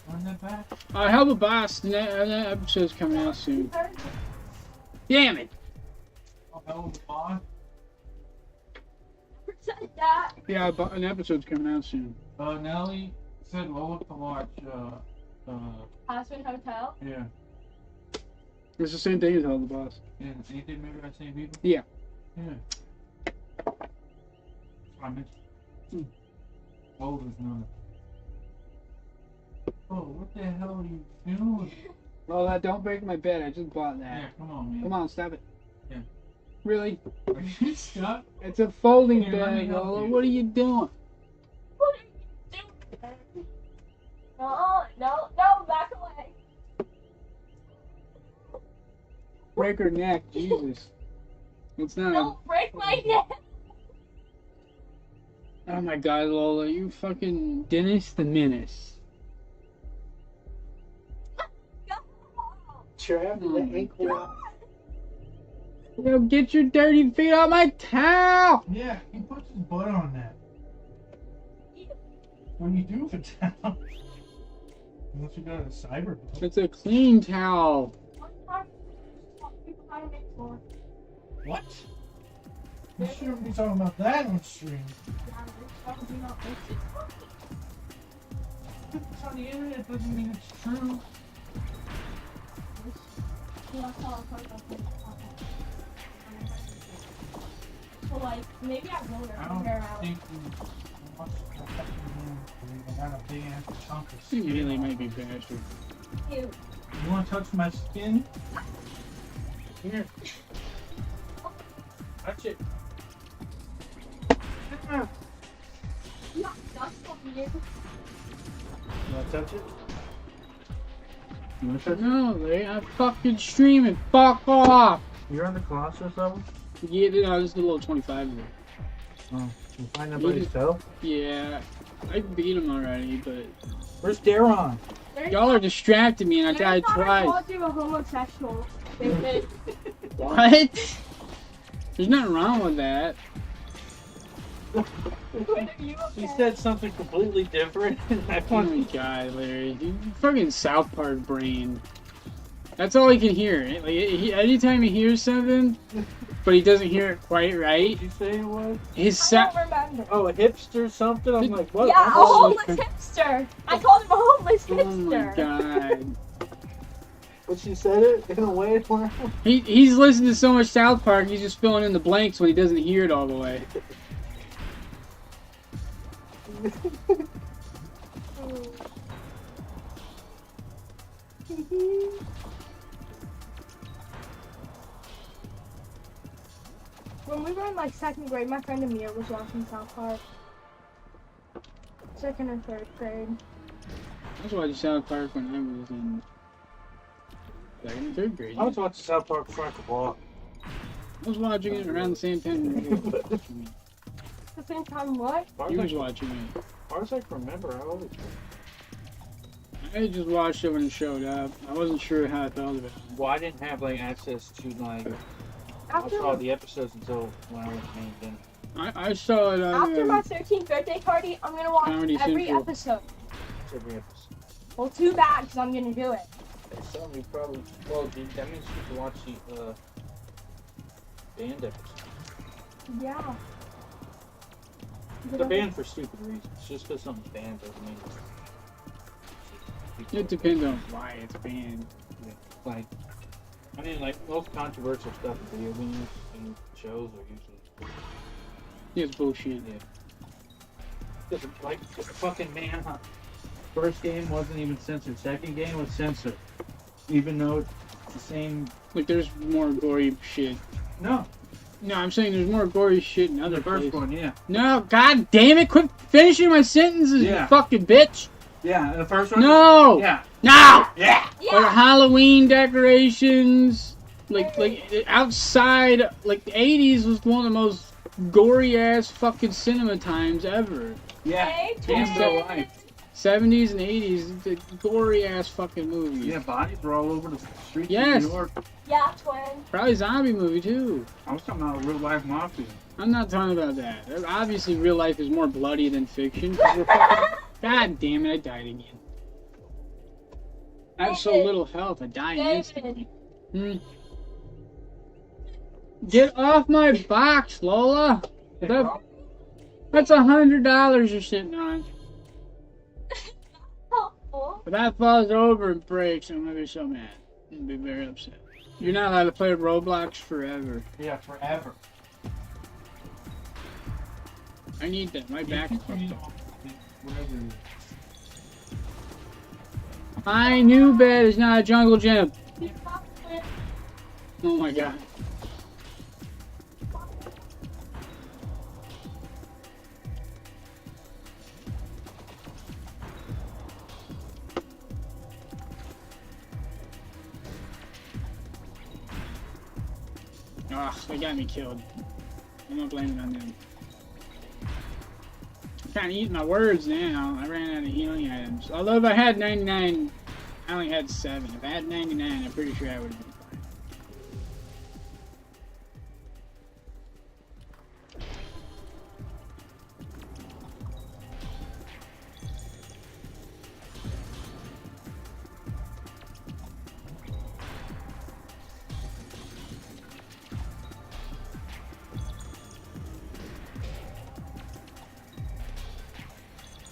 Run that back? Help a boss. That episode's coming out soon. Damn it! Oh, hell of a boss? Said that. Yeah, an episode's coming out soon. Nelly said Lola to watch, Aspen Hotel. yeah. It's the same thing as Help the Boss. Yeah, anything maybe by the same people? Yeah. Yeah. I mentioned. Lola's none. Oh, what the hell are you doing? Well, don't break my bed. I just bought that. Yeah, come on, man. Come on, stop it. Yeah. Really? Are you stuck? It's a folding Here, let me bed, help Lola. you. What are you doing? What are you doing? No, back away. Break her neck, Jesus. It's not. Don't break my neck. Oh my God, Lola, you fucking Dennis the Menace. Trap Oh the my ankle. God. Yo, get your dirty feet on my towel! Yeah, he puts his butt on that. When you do for town. Unless you got a cyber butt. It's a clean towel. What? You shouldn't be talking about that on stream. If it's on the internet doesn't mean it's true. So like maybe I won't I figure don't out. think you watch the fucking room. I got a big ass chunk of You skin. really might be faster. Ew. You wanna touch my skin? Here. Touch it. Yeah, that's so weird. You wanna touch it? You wanna touch it? No, Larry, I'm fucking streaming. Fuck off! You're on the Colossus level? Yeah, no, this is a little 25 there. Oh, you find that by yourself? Yeah, I beat him already, but Where's Daron? y'all are distracting me and I died I twice. called you a homosexual. David. What? There's nothing wrong with that. Are you He okay? said something completely different. I Oh want my God, Larry, you fucking South Park brain. That's all he can hear. Like anytime he hears something, but he doesn't hear it quite right, What did you say it was? his I sound. don't remember. Oh, a hipster something? I'm like, what? Yeah, a homeless hipster. I called him a homeless Oh my hipster. God. But she said it in a way where... He's listening to so much South Park, he's just filling in the blanks when he doesn't hear it all the way. When we were in like second grade, my friend Amir was watching South Park. Second or third grade. I was watching South Park when I was in second and third grade. I was watching South Park before I could walk. I was watching it around the same time you were watching it. At the same time, what? You was watching it. As far as I can remember, I always... I just watched it when it showed up. I wasn't sure how I felt about it. Well, I didn't have like access to like... I After, saw the episodes until when I went to main dinner. I saw it on after my 13th birthday party, I'm gonna watch Comedy every Central. episode. Every episode. Well, too bad, because I'm gonna do it. So we probably... Well, dude, that means you can watch the band episodes. Yeah. They're banned for stupid reasons. Just because something's banned doesn't mean It depends on why it's banned. like, I mean, like most controversial stuff in video games and shows are usually It's bullshit. just like fucking manhunt. First game wasn't even censored. Second game was censored, even though it's the same. Like there's more gory shit. No, No, I'm saying there's more gory shit in other the first places. one, yeah, No, god damn it! Quit finishing my sentences, Yeah. you fucking bitch! yeah. The first one. No! Yeah. No! Yeah. Like Halloween decorations, like outside, like the 80s was one of the most gory ass fucking cinema times ever. Yeah. Hey, Game's Twin. still alive. 70s and 80s, the gory ass fucking movies. Yeah, bodies were all over the streets Yes. of New York. Yeah, Twin. Probably zombie movie too. I was talking about real life mafia. I'm not talking about that. Obviously, real life is more bloody than fiction. 'Cause we're fucking- God damn it! I died again. I have so David. little health. I die David. instantly. Get off my box, Lola. That's $100 you're sitting on. Oh, If that falls over and breaks, I'm gonna be so mad. I'm gonna be very upset. You're not allowed to play Roblox forever. Yeah, forever. I need that. My back is fucked up. Whatever it is. My new bed is not a jungle gym. he fucked with. Oh my god. Ugh, they got me killed. I'm not blaming on them. I'm kind of eating my words now. I ran out of healing items. Although if I had 99, I only had 7. If I had 99, I'm pretty sure I would have been fine.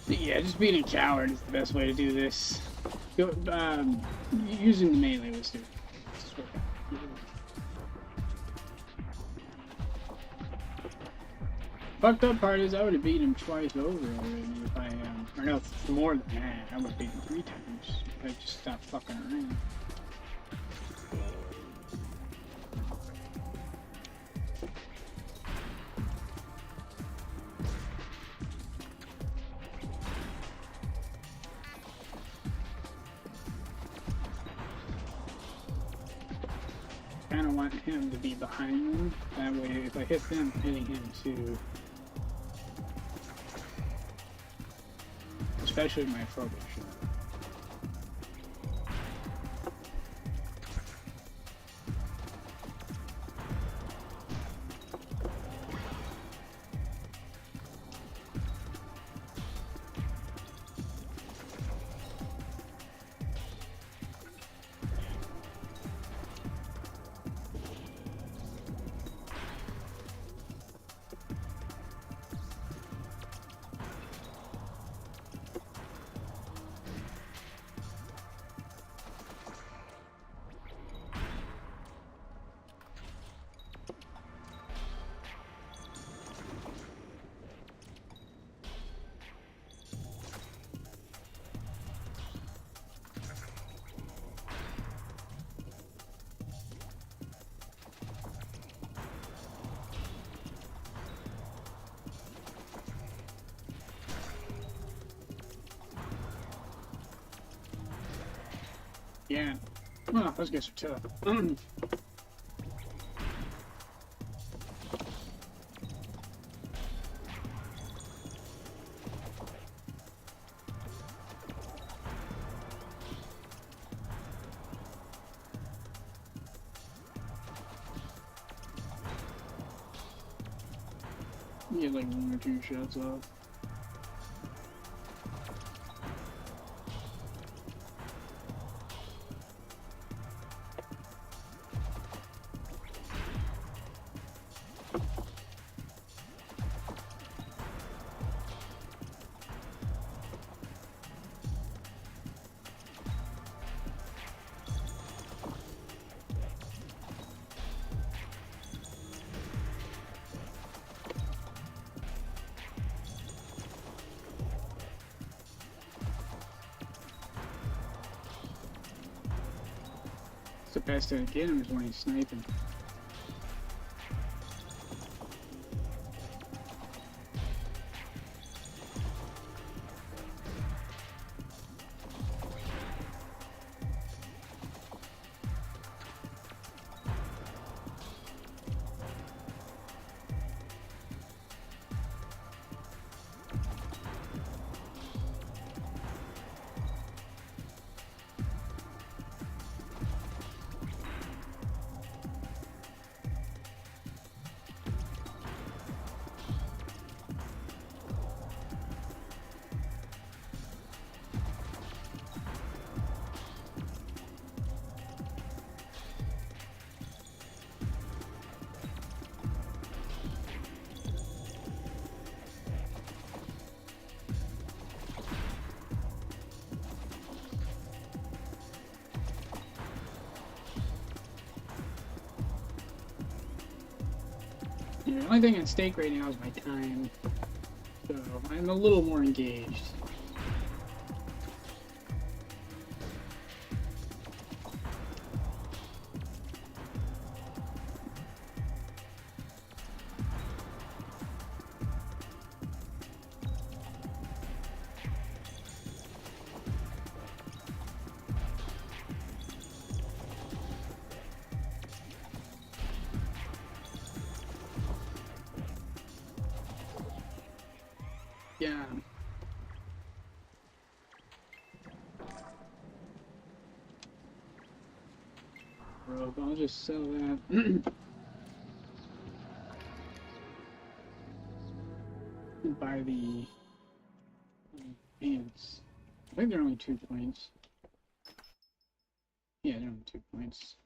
Yeah, just being a coward is the best way to do this. Go, using the melee was stupid. Fucked up part is I would have beaten him twice over already if I, or no, more than that. I would have beaten him 3 times if I just stopped fucking around. I kind of want him to be behind them. That way, if I hit them, I'm hitting him too. Especially my focus shot. Yeah. Well, those guys are tough. You get like 1 or 2 shots off. best I get him is when he's sniping. Yeah, the only thing at stake right now is my time, so I'm a little more engaged. Yeah. Bro, I'll just sell that. Buy the pants. I think they're only 2 points. Yeah, they're only 2 points.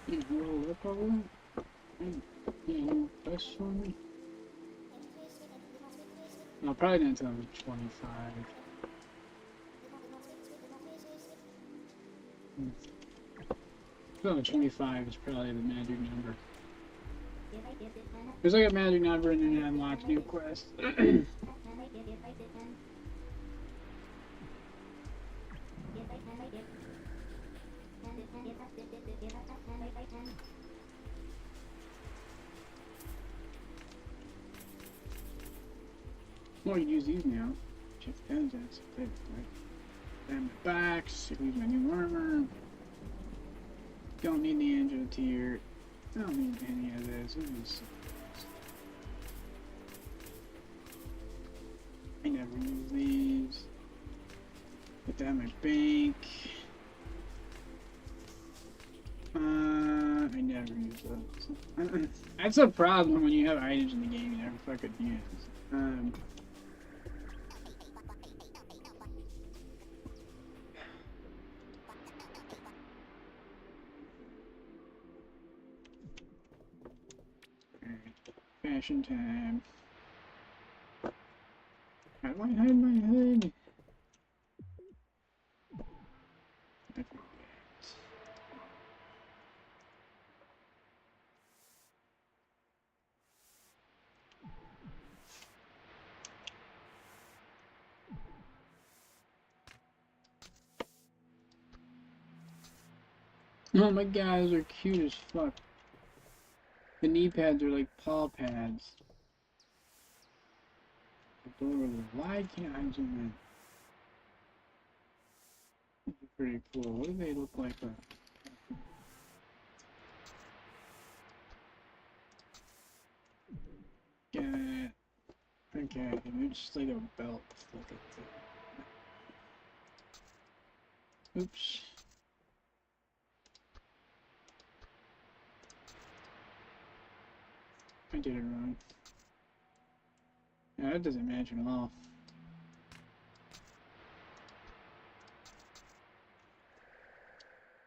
Yeah, roll up over there. Yeah, no best for me. No, probably not until I'm 25. Until I'm 25 is probably the magic number. There's like a magic number and then it unlocks new quests. Well, you use these now. Check those out. Right. Grab my box. Use my new armor. Don't need the angel tier. I don't need any of this. I never use these. Put that in my bank. I never use those. That's a problem when you have items in the game you never fucking use. Fashion time. How do I hide my hood? I forget. Oh my god, those are cute as fuck. The knee pads are like paw pads. Adorable. Why can't I zoom in? These are pretty cool. What do they look like? Get it. Okay, it's just like a belt. Look at that. Oops. I did it wrong. Yeah, that doesn't match at all.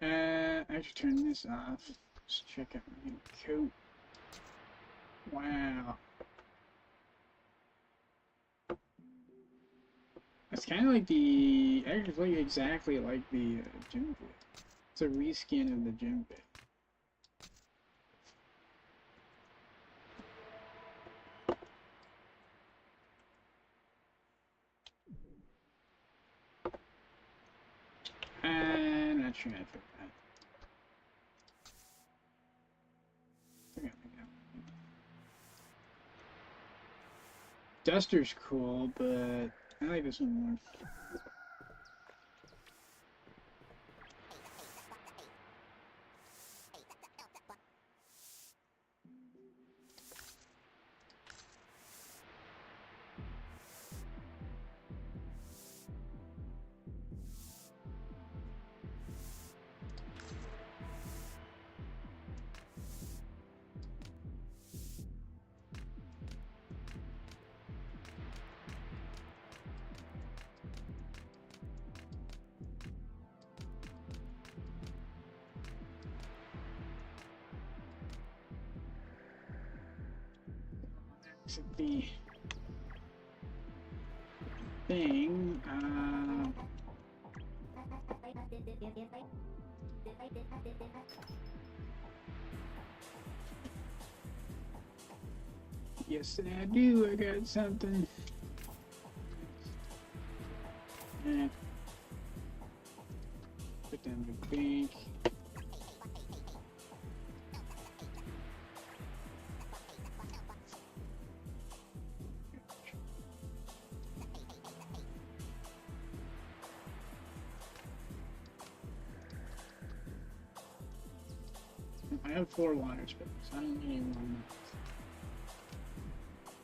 I should turn this off. Let's check out my new coat. Wow. It's kind of like the, actually exactly like the gym pit. It's a reskin of the gym pit. I'm not sure I fit that. Duster's cool, but I like this one more. The thing, yes, I do. I got something. Put down the bank. I have 4 water spills. I don't need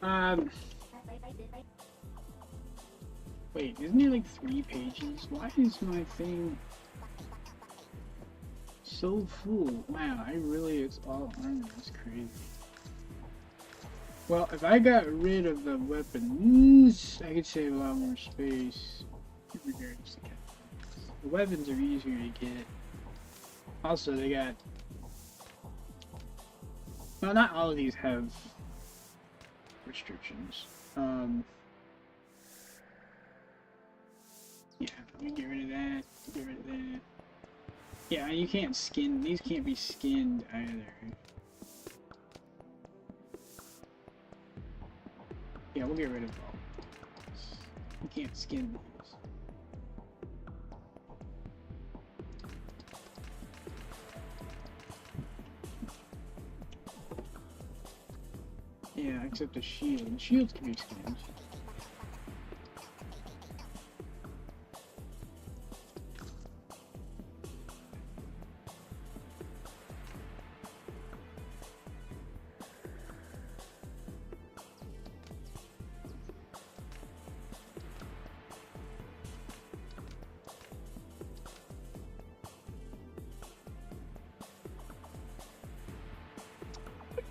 one. Wait, isn't there like 3 pages? Why is my thing so full? Wow, it's all armor. That's crazy. Well, if I got rid of the weapons, I could save a lot more space. Regardless of the weapons are easier to get. Also, they got. Well, not all of these have restrictions. Yeah, let me get rid of that. Get rid of that. Yeah, you can't skin. These can't be skinned either. Yeah, we'll get rid of all. You can't skin these. Yeah, except the shield. The shields can be skinned.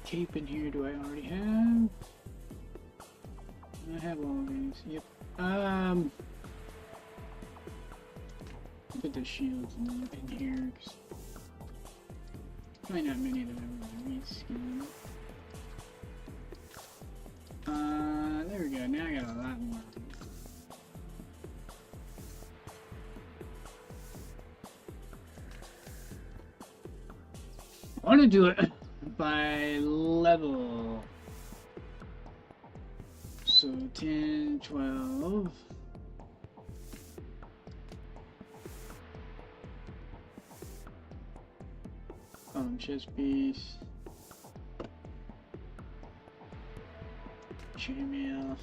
Cape in here do I already have? I have all of these. Yep. Put the shields in here. Cause probably not many that I really reskin. There we go. Now I got a lot more. I want to do it by level. So 10, 12. Chest piece. Chainmail.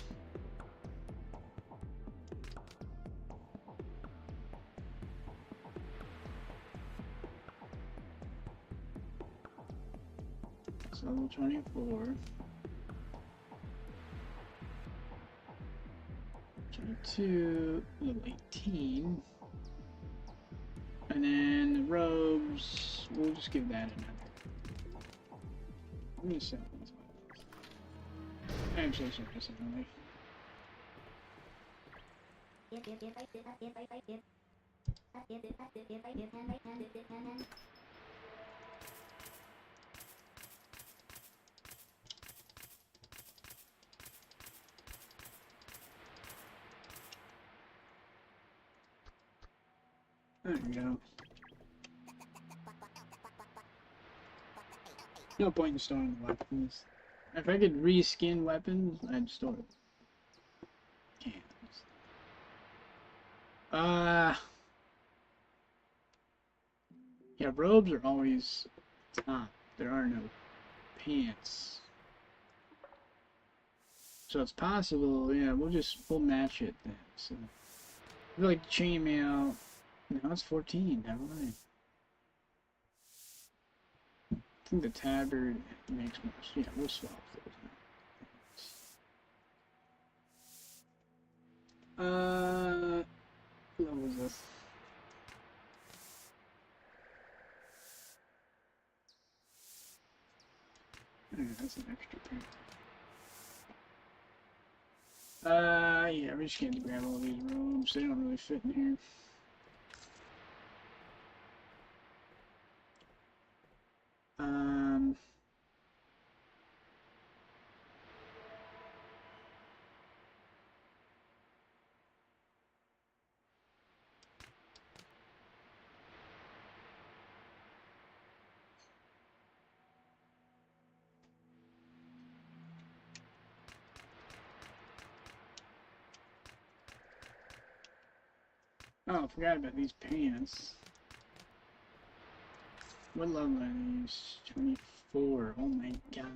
It's level 24. 22, level 18. And then the robes, we'll just give that another. I'm gonna sell these ones. Actually, I should just another. There you go. No point in storing weapons. If I could reskin weapons, I'd store it. Can't. Yeah, robes are always top. There are no pants. So it's possible, yeah, we'll match it then. So I feel like chainmail, no, it's 14, never mind. I think the tabard makes more, yeah, we'll swap those now. What was this? That's an extra pair. Yeah, we're just gonna grab all these robes. They don't really fit in here. Oh, I forgot about these pants. What level are these? 24. Oh my god.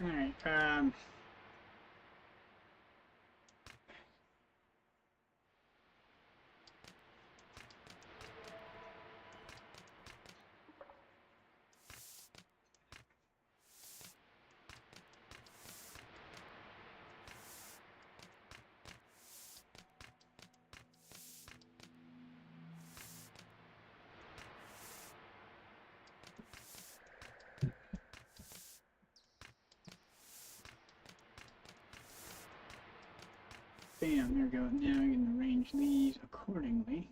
Alright, bam, there we go. Now I can arrange these accordingly.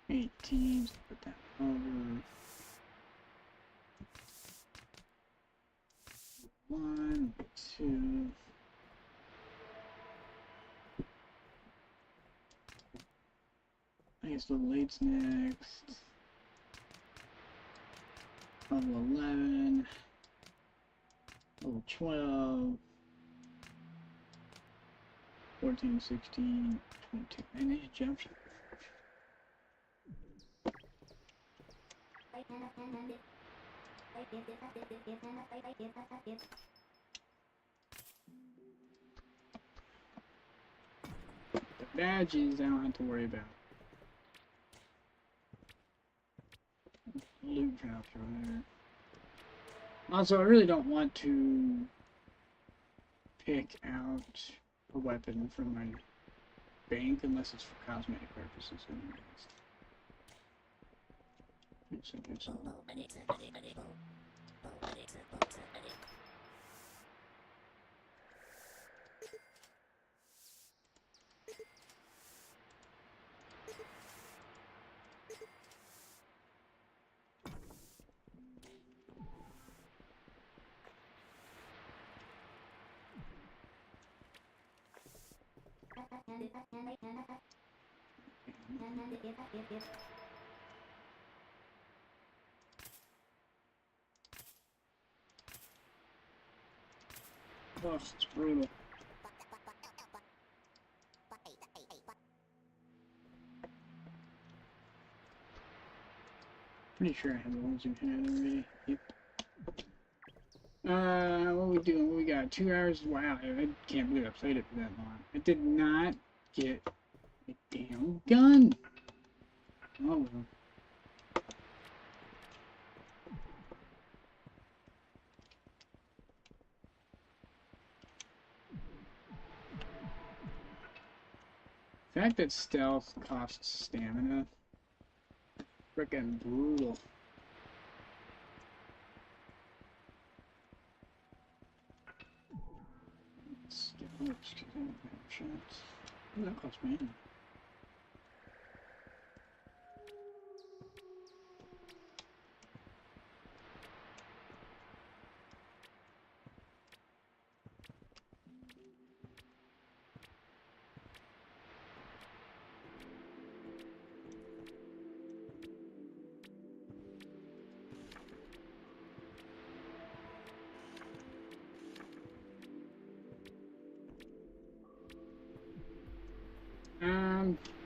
18, so put that over. 1, 2. I guess the late's next. Level 11. Level 12. 14, 16, 22. And they jumped. The badges I don't have to worry about. Loot drops over there. Also, I really don't want to pick out a weapon from my bank unless it's for cosmetic purposes. Oh, it's brutal. Pretty sure I have the ones in here already. Yep. What we doing? What we got? 2 hours? Wow, I can't believe I played it for that long. I did not get a damn gun. Oh well. The fact that stealth costs stamina, frickin' brutal. Let's get looks, because I don't have shots. What that cost me? time.